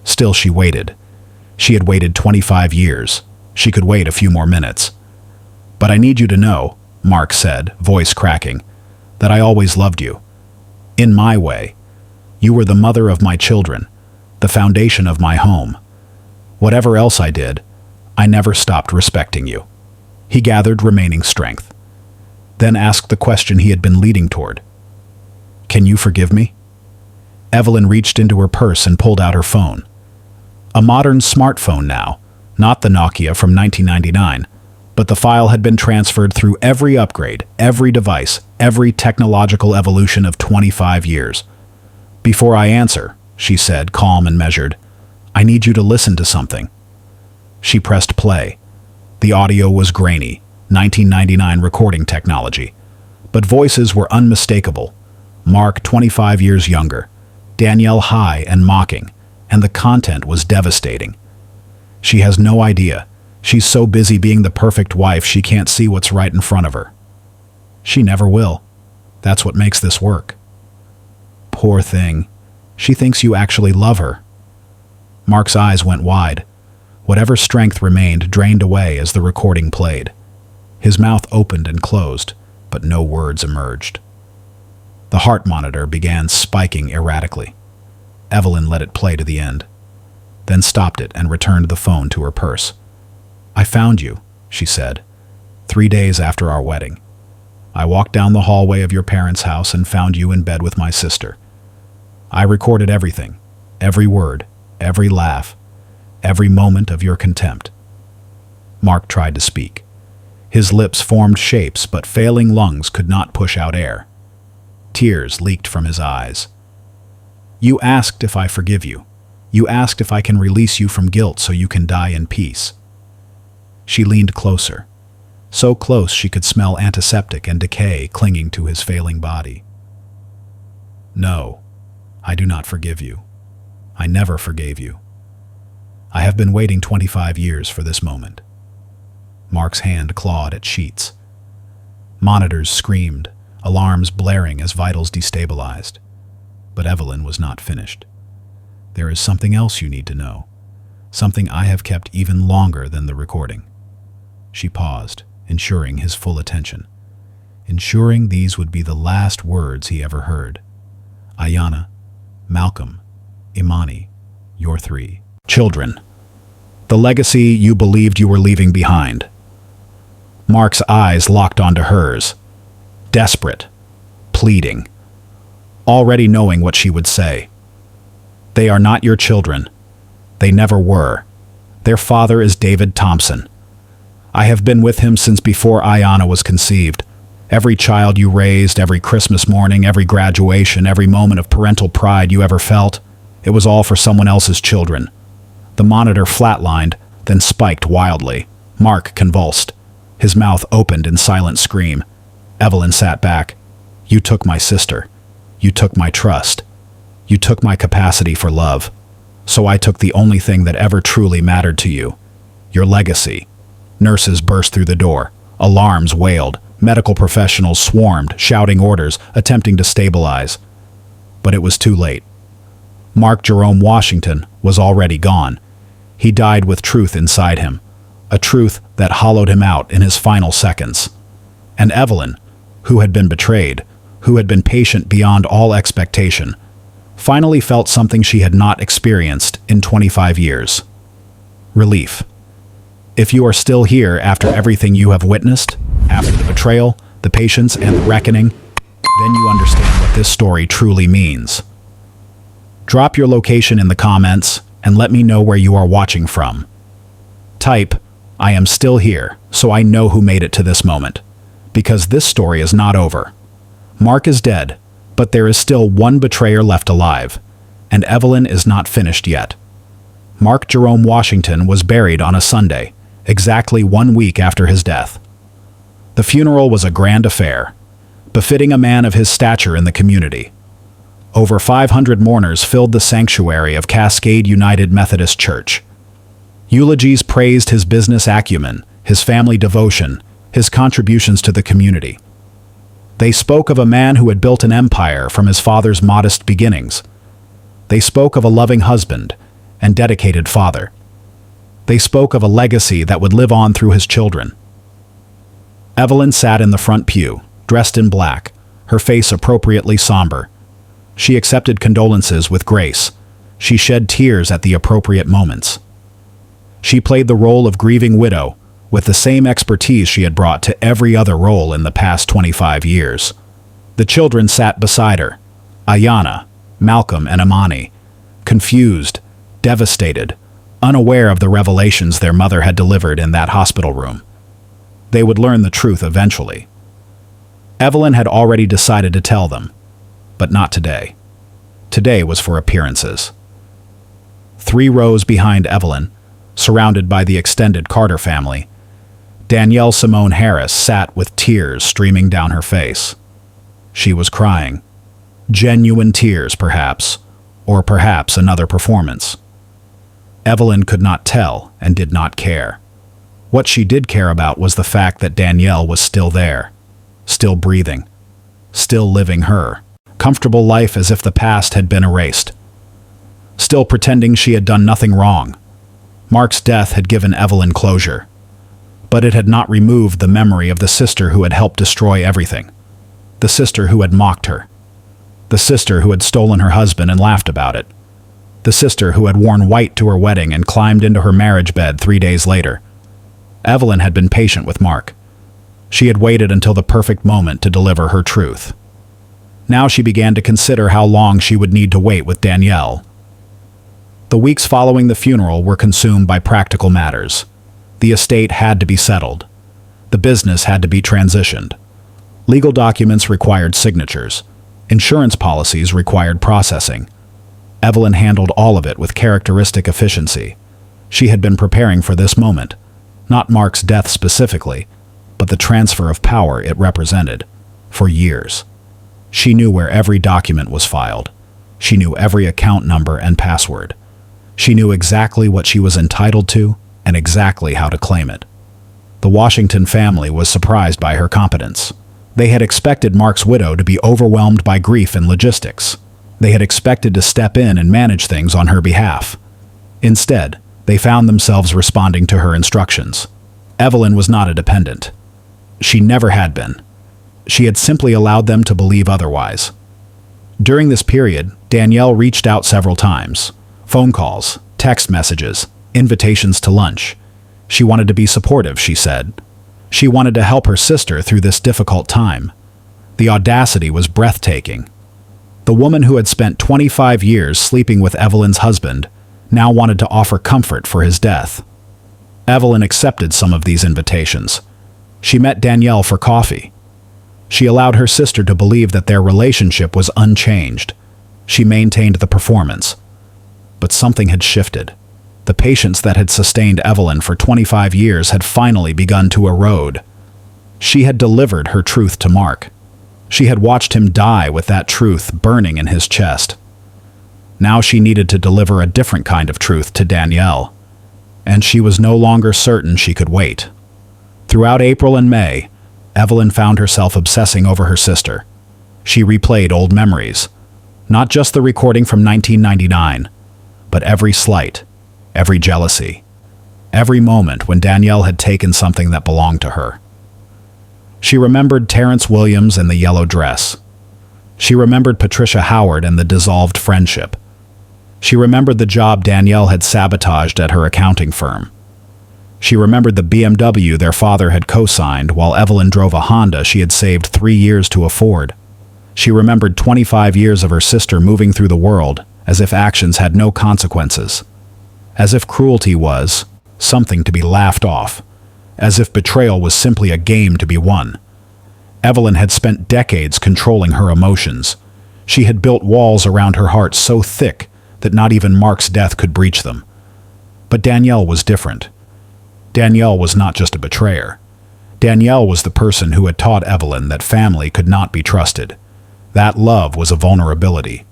Still she waited. She had waited 25 years. She could wait a few more minutes. "But I need you to know," Mark said, voice cracking, "that I always loved you. In my way. You were the mother of my children, the foundation of my home. Whatever else I did, I never stopped respecting you." He gathered remaining strength, then asked the question he had been leading toward. "Can you forgive me?" Evelyn reached into her purse and pulled out her phone. A modern smartphone now, not the Nokia from 1999, but the file had been transferred through every upgrade, every device, every technological evolution of 25 years. "Before I answer," she said, calm and measured, "I need you to listen to something." She pressed play. The audio was grainy, 1999 recording technology, but voices were unmistakable. Mark 25 years younger, Danielle high and mocking, and the content was devastating. "She has no idea. She's so busy being the perfect wife she can't see what's right in front of her. She never will. That's what makes this work. Poor thing. She thinks you actually love her." Mark's eyes went wide. Whatever strength remained drained away as the recording played. His mouth opened and closed, but no words emerged. The heart monitor began spiking erratically. Evelyn let it play to the end, then stopped it and returned the phone to her purse. "I found you," she said, 3 days after our wedding. "I walked down the hallway of your parents' house and found you in bed with my sister. I recorded everything, every word, every laugh, every moment of your contempt." Mark tried to speak. His lips formed shapes, but failing lungs could not push out air. Tears leaked from his eyes. "You asked if I forgive you. You asked if I can release you from guilt so you can die in peace." She leaned closer, so close she could smell antiseptic and decay clinging to his failing body. "No, I do not forgive you. I never forgave you. I have been waiting 25 years for this moment." Mark's hand clawed at sheets. Monitors screamed, alarms blaring as vitals destabilized. But Evelyn was not finished. "There is something else you need to know, something I have kept even longer than the recording." She paused, ensuring his full attention, ensuring these would be the last words he ever heard. "Ayanna, Malcolm, Imani, your 3 children. The legacy you believed you were leaving behind." Mark's eyes locked onto hers, desperate, pleading, already knowing what she would say. "They are not your children. They never were. Their father is David Thompson. I have been with him since before Ayanna was conceived. Every child you raised, every Christmas morning, every graduation, every moment of parental pride you ever felt, it was all for someone else's children. The monitor flatlined, then spiked wildly. Mark convulsed. His mouth opened in silent scream. Evelyn sat back. You took my sister. You took my trust. You took my capacity for love. So I took the only thing that ever truly mattered to you. Your legacy. Nurses burst through the door. Alarms wailed. Medical professionals swarmed, shouting orders, attempting to stabilize. But it was too late. Mark Jerome Washington was already gone. He died with truth inside him, a truth that hollowed him out in his final seconds. And Evelyn, who had been betrayed, who had been patient beyond all expectation, finally felt something she had not experienced in 25 years. Relief. If you are still here after everything you have witnessed, after the betrayal, the patience, and the reckoning, then you understand what this story truly means. Drop your location in the comments and let me know where you are watching from. Type, I am still here, so I know who made it to this moment. Because this story is not over. Mark is dead, but there is still one betrayer left alive, and Evelyn is not finished yet. Mark Jerome Washington was buried on a Sunday, exactly 1 week after his death. The funeral was a grand affair, befitting a man of his stature in the community. Over 500 mourners filled the sanctuary of Cascade United Methodist Church. Eulogies praised his business acumen, his family devotion, his contributions to the community. They spoke of a man who had built an empire from his father's modest beginnings. They spoke of a loving husband and dedicated father. They spoke of a legacy that would live on through his children. Evelyn sat in the front pew, dressed in black, her face appropriately somber. She accepted condolences with grace. She shed tears at the appropriate moments. She played the role of grieving widow with the same expertise she had brought to every other role in the past 25 years. The children sat beside her, Ayanna, Malcolm, and Amani, confused, devastated, unaware of the revelations their mother had delivered in that hospital room. They would learn the truth eventually. Evelyn had already decided to tell them, but not today. Today was for appearances. 3 rows behind Evelyn, surrounded by the extended Carter family, Danielle Simone Harris sat with tears streaming down her face. She was crying. Genuine tears, perhaps, or perhaps another performance. Evelyn could not tell and did not care. What she did care about was the fact that Danielle was still there, still breathing, still living her comfortable life as if the past had been erased, still pretending she had done nothing wrong. Mark's death had given Evelyn closure, but it had not removed the memory of the sister who had helped destroy everything, the sister who had mocked her, the sister who had stolen her husband and laughed about it, the sister who had worn white to her wedding and climbed into her marriage bed 3 days later. Evelyn had been patient with Mark. She had waited until the perfect moment to deliver her truth. Now she began to consider how long she would need to wait with Danielle. The weeks following the funeral were consumed by practical matters. The estate had to be settled. The business had to be transitioned. Legal documents required signatures. Insurance policies required processing. Evelyn handled all of it with characteristic efficiency. She had been preparing for this moment, not Mark's death specifically, but the transfer of power it represented, for years. She knew where every document was filed. She knew every account number and password. She knew exactly what she was entitled to and exactly how to claim it. The Washington family was surprised by her competence. They had expected Mark's widow to be overwhelmed by grief and logistics. They had expected to step in and manage things on her behalf. Instead, they found themselves responding to her instructions. Evelyn was not a dependent. She never had been. She had simply allowed them to believe otherwise. During this period, Danielle reached out several times. Phone calls, text messages, invitations to lunch. She wanted to be supportive, she said. She wanted to help her sister through this difficult time. The audacity was breathtaking. The woman who had spent 25 years sleeping with Evelyn's husband now wanted to offer comfort for his death. Evelyn accepted some of these invitations. She met Danielle for coffee. She allowed her sister to believe that their relationship was unchanged. She maintained the performance. But something had shifted. The patience that had sustained Evelyn for 25 years had finally begun to erode. She had delivered her truth to Mark. She had watched him die with that truth burning in his chest. Now she needed to deliver a different kind of truth to Danielle. And she was no longer certain she could wait. Throughout April and May, Evelyn found herself obsessing over her sister. She replayed old memories. Not just the recording from 1999, but every slight, every jealousy, every moment when Danielle had taken something that belonged to her. She remembered Terrence Williams and the yellow dress. She remembered Patricia Howard and the dissolved friendship. She remembered the job Danielle had sabotaged at her accounting firm. She remembered the BMW their father had co-signed while Evelyn drove a Honda she had saved 3 years to afford. She remembered 25 years of her sister moving through the world as if actions had no consequences. As if cruelty was something to be laughed off. As if betrayal was simply a game to be won. Evelyn had spent decades controlling her emotions. She had built walls around her heart so thick that not even Mark's death could breach them. But Danielle was different. Danielle was not just a betrayer. Danielle was the person who had taught Evelyn that family could not be trusted. That love was a vulnerability.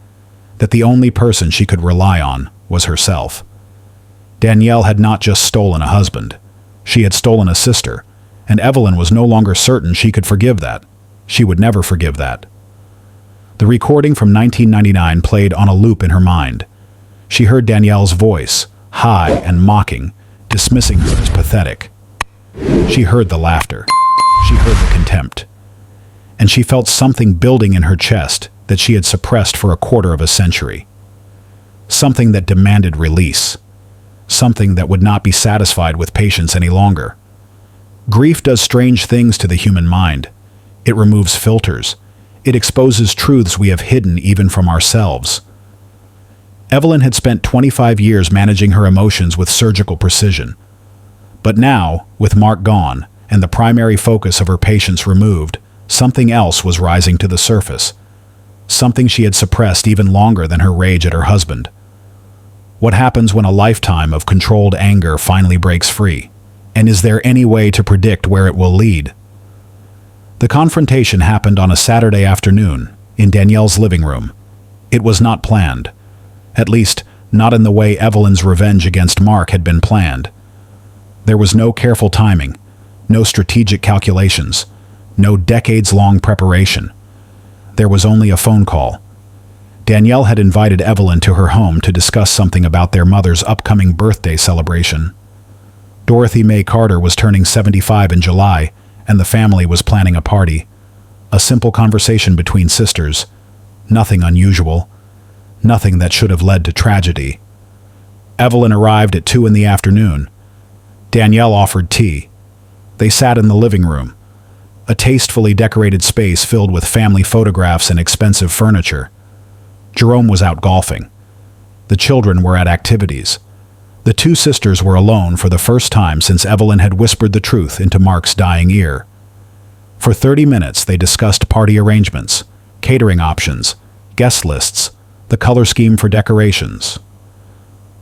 That the only person she could rely on was herself. Danielle had not just stolen a husband. She had stolen a sister, and Evelyn was no longer certain she could forgive that. She would never forgive that. The recording from 1999 played on a loop in her mind. She heard Danielle's voice, high and mocking, dismissing her as pathetic. She heard the laughter. She heard the contempt. And she felt something building in her chest that she had suppressed for a quarter of a century. Something that demanded release. Something that would not be satisfied with patience any longer. Grief does strange things to the human mind. It removes filters. It exposes truths we have hidden even from ourselves. Evelyn had spent 25 years managing her emotions with surgical precision. But now, with Mark gone, and the primary focus of her patience removed, something else was rising to the surface. Something she had suppressed even longer than her rage at her husband. What happens when a lifetime of controlled anger finally breaks free? And is there any way to predict where it will lead? The confrontation happened on a Saturday afternoon, in Danielle's living room. It was not planned. At least, not in the way Evelyn's revenge against Mark had been planned. There was no careful timing, no strategic calculations, no decades-long preparation. There was only a phone call. Danielle had invited Evelyn to her home to discuss something about their mother's upcoming birthday celebration. Dorothy Mae Carter was turning 75 in July, and the family was planning a party. A simple conversation between sisters. Nothing unusual. Nothing that should have led to tragedy. Evelyn arrived at 2 in the afternoon. Danielle offered tea. They sat in the living room, a tastefully decorated space filled with family photographs and expensive furniture. Jerome was out golfing. The children were at activities. The two sisters were alone for the first time since Evelyn had whispered the truth into Mark's dying ear. For 30 minutes they discussed party arrangements, catering options, guest lists, the color scheme for decorations.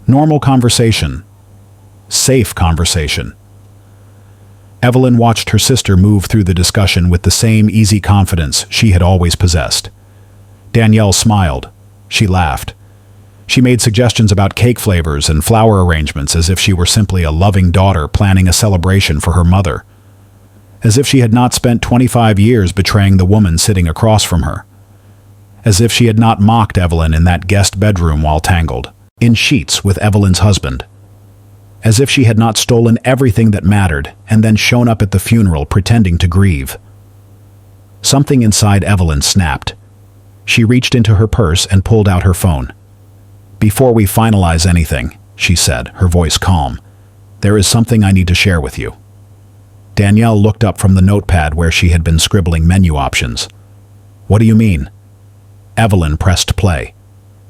Normal conversation. Safe conversation. Evelyn watched her sister move through the discussion with the same easy confidence she had always possessed. Danielle smiled. She laughed. She made suggestions about cake flavors and flower arrangements as if she were simply a loving daughter planning a celebration for her mother. As if she had not spent 25 years betraying the woman sitting across from her. As if she had not mocked Evelyn in that guest bedroom while tangled in sheets with Evelyn's husband. As if she had not stolen everything that mattered and then shown up at the funeral pretending to grieve. Something inside Evelyn snapped. She reached into her purse and pulled out her phone. "Before we finalize anything," she said, her voice calm, "there is something I need to share with you." Danielle looked up from the notepad where she had been scribbling menu options. "What do you mean?" Evelyn pressed play.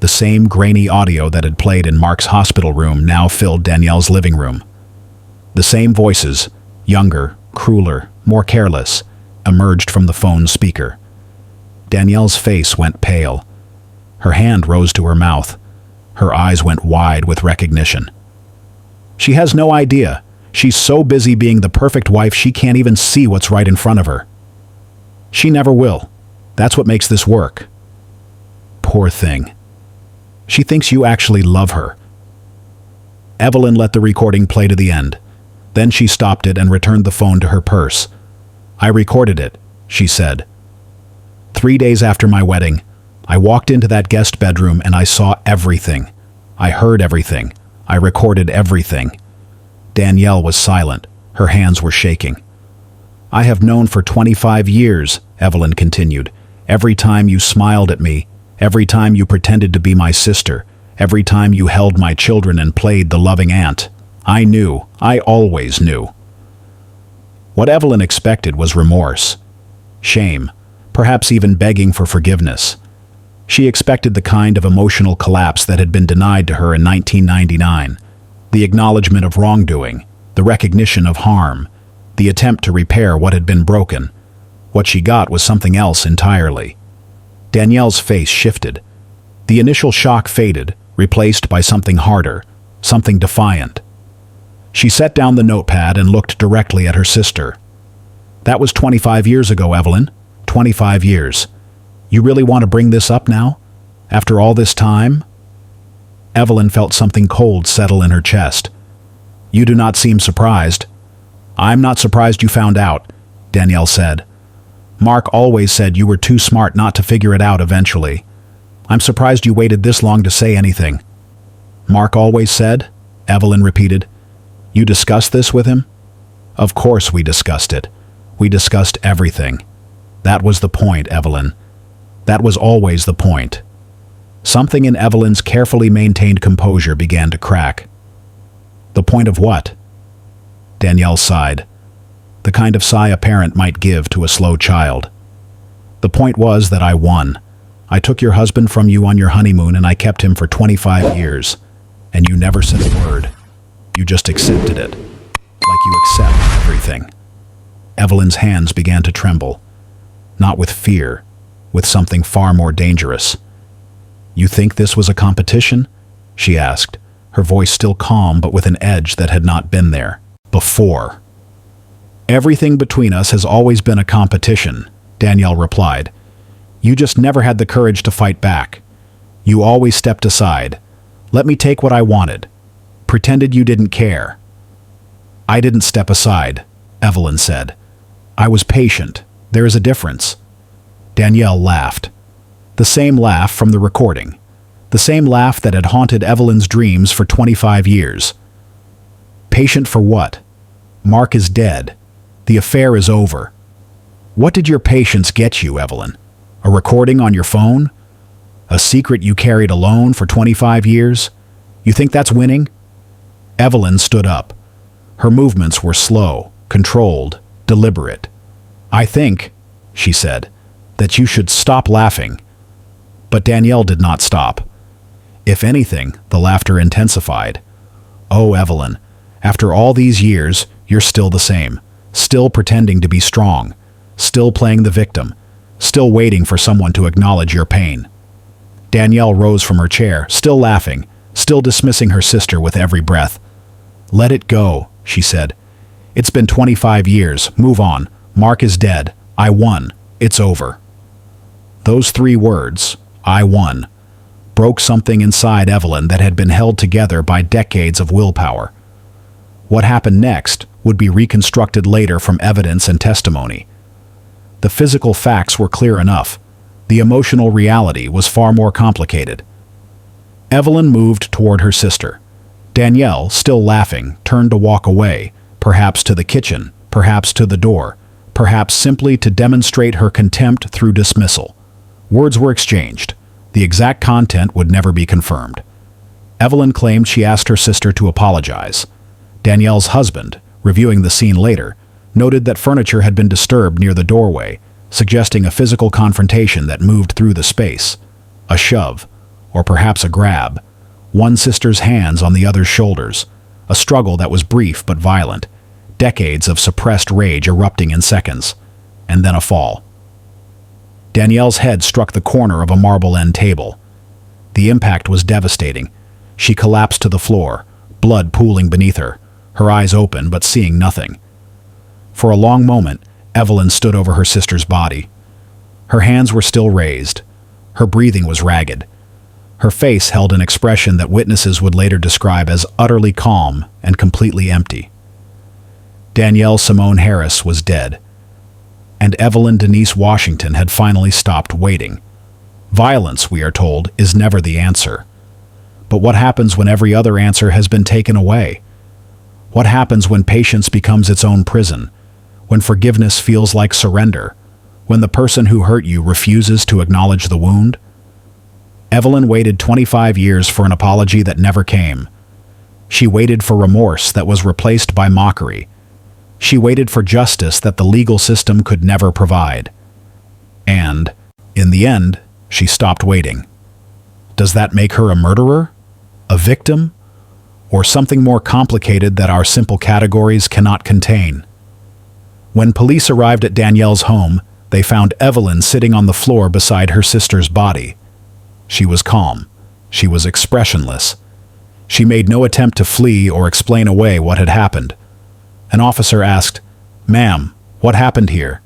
The same grainy audio that had played in Mark's hospital room now filled Danielle's living room. The same voices, younger, crueler, more careless, emerged from the phone's speaker. Danielle's face went pale. Her hand rose to her mouth. Her eyes went wide with recognition. She has no idea. She's so busy being the perfect wife she can't even see what's right in front of her. She never will. That's what makes this work. Poor thing. She thinks you actually love her. Evelyn let the recording play to the end. Then she stopped it and returned the phone to her purse. I recorded it, she said. 3 days after my wedding, I walked into that guest bedroom and I saw everything. I heard everything. I recorded everything. Danielle was silent. Her hands were shaking. I have known for 25 years, Evelyn continued. Every time you smiled at me, every time you pretended to be my sister, every time you held my children and played the loving aunt. I knew. I always knew. What Evelyn expected was remorse, shame, perhaps even begging for forgiveness. She expected the kind of emotional collapse that had been denied to her in 1999, the acknowledgement of wrongdoing, the recognition of harm, the attempt to repair what had been broken. What she got was something else entirely. Danielle's face shifted. The initial shock faded, replaced by something harder, something defiant. She set down the notepad and looked directly at her sister. That was 25 years ago, Evelyn. 25 years. You really want to bring this up now? After all this time? Evelyn felt something cold settle in her chest. You do not seem surprised. I'm not surprised you found out, Danielle said. Mark always said you were too smart not to figure it out eventually. I'm surprised you waited this long to say anything. Mark always said? Evelyn repeated. You discussed this with him? Of course we discussed it. We discussed everything. That was the point, Evelyn. That was always the point. Something in Evelyn's carefully maintained composure began to crack. The point of what? Danielle sighed. The kind of sigh a parent might give to a slow child. The point was that I won. I took your husband from you on your honeymoon and I kept him for 25 years. And you never said a word. You just accepted it. Like you accept everything. Evelyn's hands began to tremble. Not with fear, with something far more dangerous. You think this was a competition? She asked, her voice still calm but with an edge that had not been there before. Everything between us has always been a competition, Danielle replied. You just never had the courage to fight back. You always stepped aside. Let me take what I wanted. Pretended you didn't care. I didn't step aside, Evelyn said. I was patient. There is a difference. Danielle laughed. The same laugh from the recording. The same laugh that had haunted Evelyn's dreams for 25 years. Patient for what? Mark is dead. The affair is over. What did your patience get you, Evelyn? A recording on your phone? A secret you carried alone for 25 years? You think that's winning? Evelyn stood up. Her movements were slow, controlled, deliberate. I think, she said, that you should stop laughing. But Danielle did not stop. If anything, the laughter intensified. Oh, Evelyn, after all these years, you're still the same. Still pretending to be strong. Still playing the victim. Still waiting for someone to acknowledge your pain. Danielle rose from her chair, still laughing, still dismissing her sister with every breath. Let it go, she said. It's been 25 years. Move on. Mark is dead. I won. It's over. Those 3 words, I won, broke something inside Evelyn that had been held together by decades of willpower. What happened next would be reconstructed later from evidence and testimony. The physical facts were clear enough. The emotional reality was far more complicated. Evelyn moved toward her sister. Danielle, still laughing, turned to walk away, perhaps to the kitchen, perhaps to the door, perhaps simply to demonstrate her contempt through dismissal. Words were exchanged. The exact content would never be confirmed. Evelyn claimed she asked her sister to apologize. Danielle's husband, reviewing the scene later, noted that furniture had been disturbed near the doorway, suggesting a physical confrontation that moved through the space. A shove, or perhaps a grab. One sister's hands on the other's shoulders, a struggle that was brief but violent, decades of suppressed rage erupting in seconds, and then a fall. Danielle's head struck the corner of a marble end table. The impact was devastating. She collapsed to the floor, blood pooling beneath her, her eyes open but seeing nothing. For a long moment, Evelyn stood over her sister's body. Her hands were still raised. Her breathing was ragged. Her face held an expression that witnesses would later describe as utterly calm and completely empty. Danielle Simone Harris was dead, and Evelyn Denise Washington had finally stopped waiting. Violence, we are told, is never the answer. But what happens when every other answer has been taken away? What happens when patience becomes its own prison? When forgiveness feels like surrender? When the person who hurt you refuses to acknowledge the wound? Evelyn waited 25 years for an apology that never came. She waited for remorse that was replaced by mockery. She waited for justice that the legal system could never provide. And, in the end, she stopped waiting. Does that make her a murderer? A victim? Or something more complicated that our simple categories cannot contain? When police arrived at Danielle's home, they found Evelyn sitting on the floor beside her sister's body. She was calm. She was expressionless. She made no attempt to flee or explain away what had happened. An officer asked, "Ma'am, what happened here?"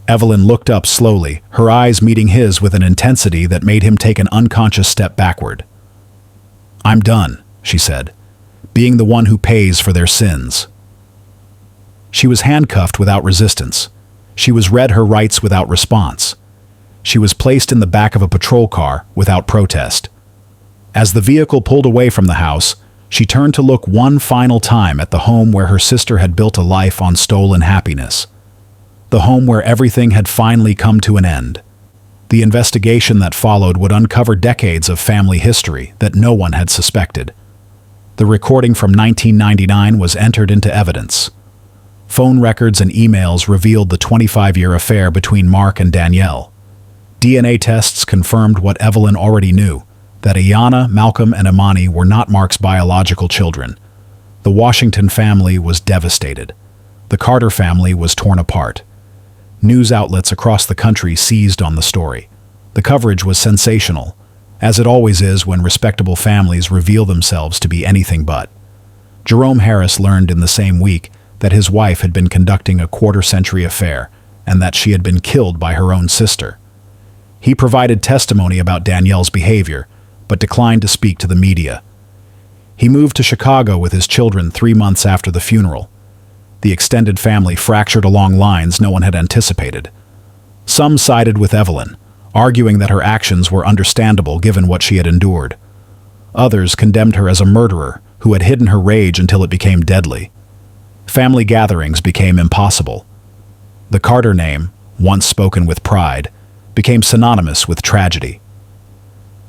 Evelyn looked up slowly, her eyes meeting his with an intensity that made him take an unconscious step backward. "I'm done," she said, "being the one who pays for their sins." She was handcuffed without resistance. She was read her rights without response. She was placed in the back of a patrol car without protest. As the vehicle pulled away from the house, she turned to look one final time at the home where her sister had built a life on stolen happiness. The home where everything had finally come to an end. The investigation that followed would uncover decades of family history that no one had suspected. The recording from 1999 was entered into evidence. Phone records and emails revealed the 25-year affair between Mark and Danielle. DNA tests confirmed what Evelyn already knew, that Ayanna, Malcolm, and Imani were not Mark's biological children. The Washington family was devastated. The Carter family was torn apart. News outlets across the country seized on the story. The coverage was sensational, as it always is when respectable families reveal themselves to be anything but. Jerome Harris learned in the same week that his wife had been conducting a quarter-century affair and that she had been killed by her own sister. He provided testimony about Danielle's behavior, but declined to speak to the media. He moved to Chicago with his children 3 months after the funeral. The extended family fractured along lines no one had anticipated. Some sided with Evelyn, arguing that her actions were understandable given what she had endured. Others condemned her as a murderer who had hidden her rage until it became deadly. Family gatherings became impossible. The Carter name, once spoken with pride, became synonymous with tragedy.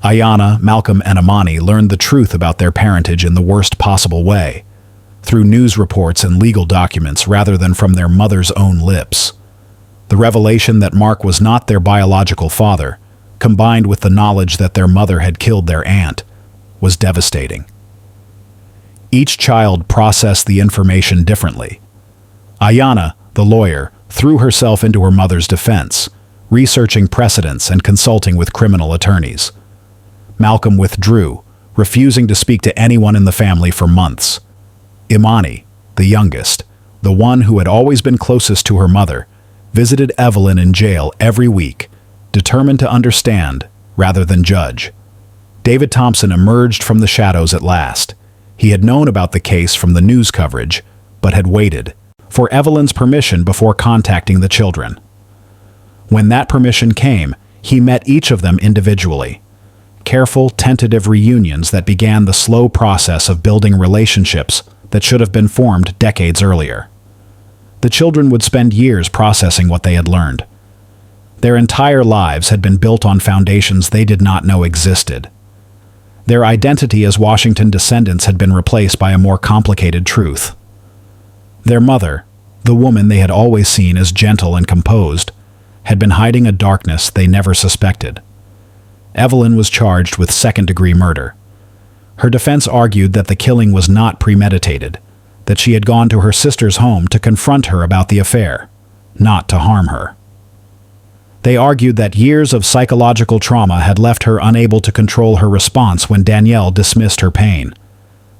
Ayanna, Malcolm, and Imani learned the truth about their parentage in the worst possible way, through news reports and legal documents rather than from their mother's own lips. The revelation that Mark was not their biological father, combined with the knowledge that their mother had killed their aunt, was devastating. Each child processed the information differently. Ayanna, the lawyer, threw herself into her mother's defense, researching precedents and consulting with criminal attorneys. Malcolm withdrew, refusing to speak to anyone in the family for months. Imani, the youngest, the one who had always been closest to her mother, visited Evelyn in jail every week, determined to understand rather than judge. David Thompson emerged from the shadows at last. He had known about the case from the news coverage, but had waited for Evelyn's permission before contacting the children. When that permission came, he met each of them individually. Careful, tentative reunions that began the slow process of building relationships that should have been formed decades earlier. The children would spend years processing what they had learned. Their entire lives had been built on foundations they did not know existed. Their identity as Washington descendants had been replaced by a more complicated truth. Their mother, the woman they had always seen as gentle and composed, had been hiding a darkness they never suspected. Evelyn was charged with second-degree murder. Her defense argued that the killing was not premeditated, that she had gone to her sister's home to confront her about the affair, not to harm her. They argued that years of psychological trauma had left her unable to control her response when Danielle dismissed her pain.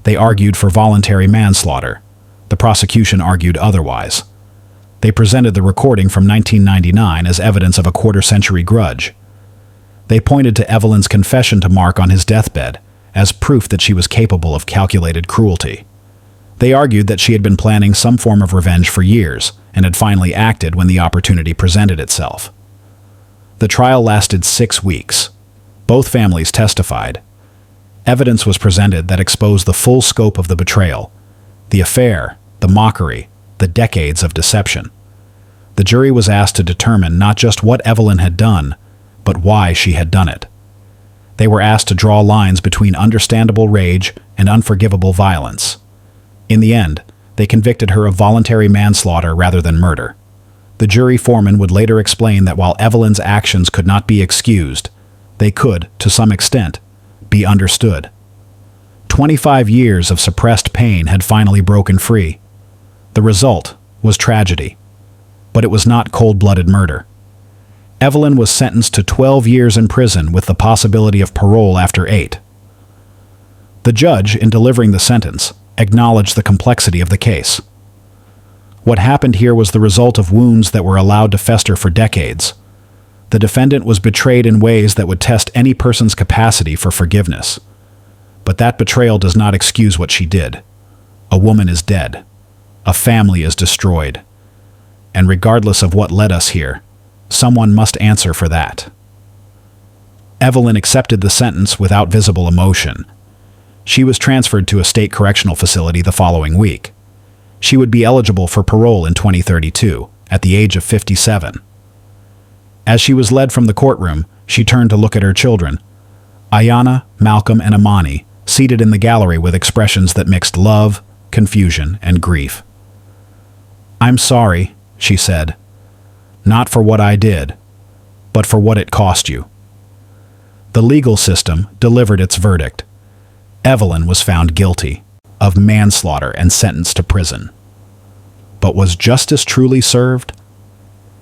They argued for voluntary manslaughter. The prosecution argued otherwise. They presented the recording from 1999 as evidence of a quarter-century grudge. They pointed to Evelyn's confession to Mark on his deathbed as proof that she was capable of calculated cruelty. They argued that she had been planning some form of revenge for years and had finally acted when the opportunity presented itself. The trial lasted 6 weeks. Both families testified. Evidence was presented that exposed the full scope of the betrayal, the affair, the mockery, the decades of deception. The jury was asked to determine not just what Evelyn had done, but why she had done it. They were asked to draw lines between understandable rage and unforgivable violence. In the end, they convicted her of voluntary manslaughter rather than murder. The jury foreman would later explain that while Evelyn's actions could not be excused, they could, to some extent, be understood. 25 years of suppressed pain had finally broken free. The result was tragedy, but it was not cold-blooded murder. Evelyn was sentenced to 12 years in prison with the possibility of parole after 8. The judge, in delivering the sentence, acknowledged the complexity of the case. What happened here was the result of wounds that were allowed to fester for decades. The defendant was betrayed in ways that would test any person's capacity for forgiveness. But that betrayal does not excuse what she did. A woman is dead. A family is destroyed. And regardless of what led us here, someone must answer for that. Evelyn accepted the sentence without visible emotion. She was transferred to a state correctional facility the following week. She would be eligible for parole in 2032, at the age of 57. As she was led from the courtroom, she turned to look at her children, Ayanna, Malcolm, and Imani, seated in the gallery with expressions that mixed love, confusion, and grief. "I'm sorry," she said, "not for what I did, but for what it cost you." The legal system delivered its verdict. Evelyn was found guilty of manslaughter and sentenced to prison. But was justice truly served?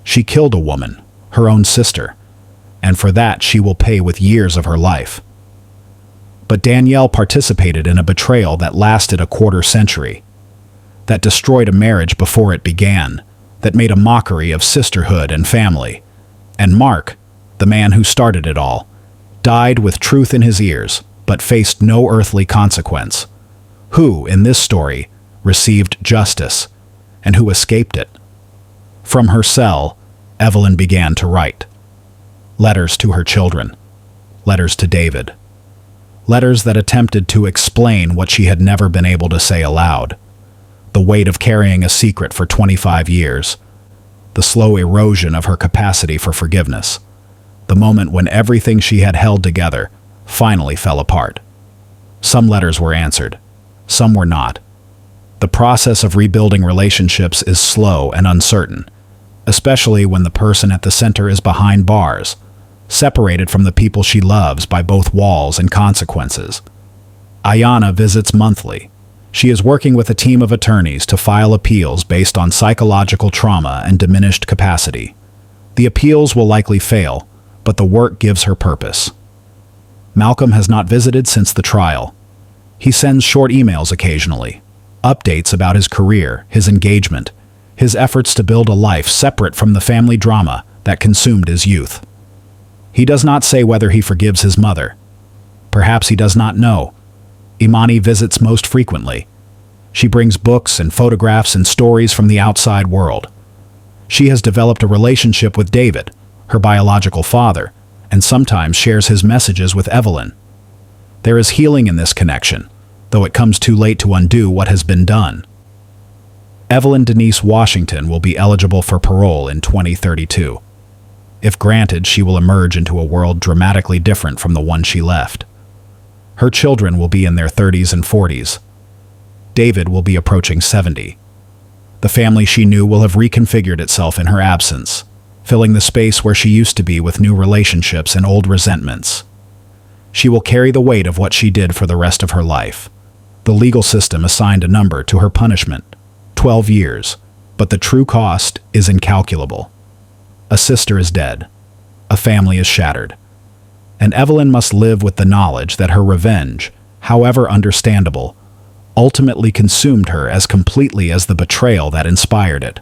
She killed a woman, her own sister, and for that she will pay with years of her life. But Danielle participated in a betrayal that lasted a quarter-century, that destroyed a marriage before it began, that made a mockery of sisterhood and family. And Mark, the man who started it all, died with truth in his ears, but faced no earthly consequence. Who, in this story, received justice, and who escaped it? From her cell, Evelyn began to write. Letters to her children. Letters to David. Letters that attempted to explain what she had never been able to say aloud. The weight of carrying a secret for 25 years. The slow erosion of her capacity for forgiveness. The moment when everything she had held together finally fell apart. Some letters were answered. Some were not. The process of rebuilding relationships is slow and uncertain, especially when the person at the center is behind bars, separated from the people she loves by both walls and consequences. Ayanna visits monthly. She is working with a team of attorneys to file appeals based on psychological trauma and diminished capacity. The appeals will likely fail, but the work gives her purpose. Malcolm has not visited since the trial. He sends short emails occasionally, updates about his career, his engagement, his efforts to build a life separate from the family drama that consumed his youth. He does not say whether he forgives his mother. Perhaps he does not know. Imani visits most frequently. She brings books and photographs and stories from the outside world. She has developed a relationship with David, her biological father, and sometimes shares his messages with Evelyn. There is healing in this connection, though it comes too late to undo what has been done. Evelyn Denise Washington will be eligible for parole in 2032. If granted, she will emerge into a world dramatically different from the one she left. Her children will be in their 30s and 40s. David will be approaching 70. The family she knew will have reconfigured itself in her absence, filling the space where she used to be with new relationships and old resentments. She will carry the weight of what she did for the rest of her life. The legal system assigned a number to her punishment, 12 years, but the true cost is incalculable. A sister is dead. A family is shattered. And Evelyn must live with the knowledge that her revenge, however understandable, ultimately consumed her as completely as the betrayal that inspired it.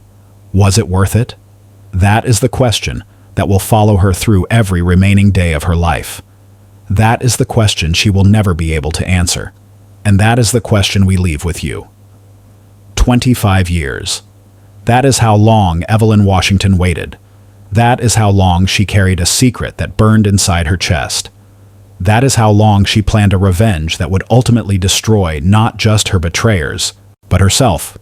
Was it worth it? That is the question that will follow her through every remaining day of her life. That is the question she will never be able to answer. And that is the question we leave with you. 25 years. That is how long Evelyn Washington waited. That is how long she carried a secret that burned inside her chest. That is how long she planned a revenge that would ultimately destroy not just her betrayers, but herself.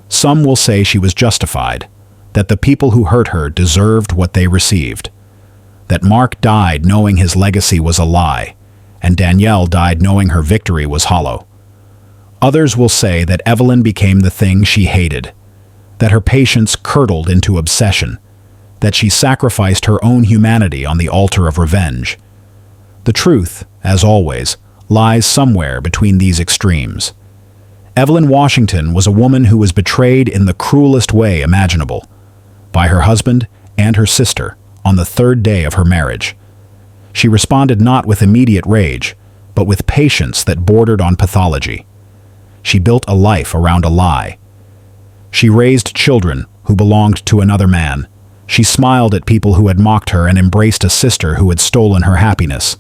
Some will say she was justified, that the people who hurt her deserved what they received, that Mark died knowing his legacy was a lie, and Danielle died knowing her victory was hollow. Others will say that Evelyn became the thing she hated, that her patience curdled into obsession, that she sacrificed her own humanity on the altar of revenge. The truth, as always, lies somewhere between these extremes. Evelyn Washington was a woman who was betrayed in the cruelest way imaginable, by her husband and her sister on the third day of her marriage. She responded not with immediate rage, but with patience that bordered on pathology. She built a life around a lie. She raised children who belonged to another man. She smiled at people who had mocked her and embraced a sister who had stolen her happiness.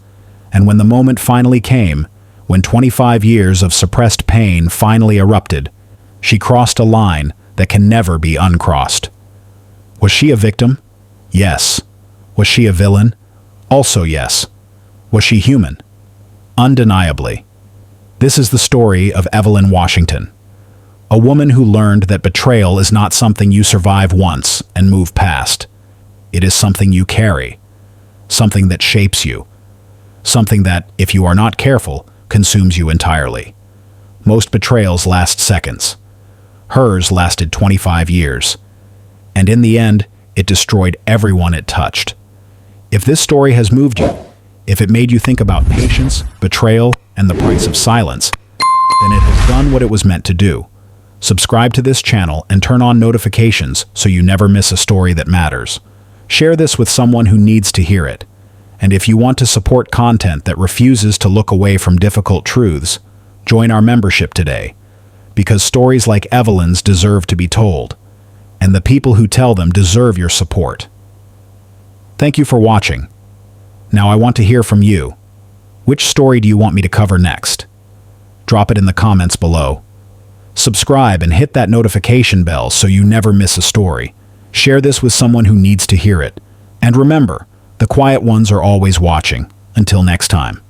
And when the moment finally came, when 25 years of suppressed pain finally erupted, she crossed a line that can never be uncrossed. Was she a victim? Yes. Was she a villain? Also yes. Was she human? Undeniably. This is the story of Evelyn Washington, a woman who learned that betrayal is not something you survive once and move past. It is something you carry, something that shapes you, something that, if you are not careful, consumes you entirely. Most betrayals last seconds. Hers lasted 25 years. And in the end, it destroyed everyone it touched. If this story has moved you, if it made you think about patience, betrayal, and the price of silence, then it has done what it was meant to do. Subscribe to this channel and turn on notifications so you never miss a story that matters. Share this with someone who needs to hear it. And if you want to support content that refuses to look away from difficult truths, join our membership today. Because stories like Evelyn's deserve to be told, and the people who tell them deserve your support. Thank you for watching. Now I want to hear from you. Which story do you want me to cover next? Drop it in the comments below. Subscribe and hit that notification bell so you never miss a story. Share this with someone who needs to hear it. And remember, the quiet ones are always watching. Until next time.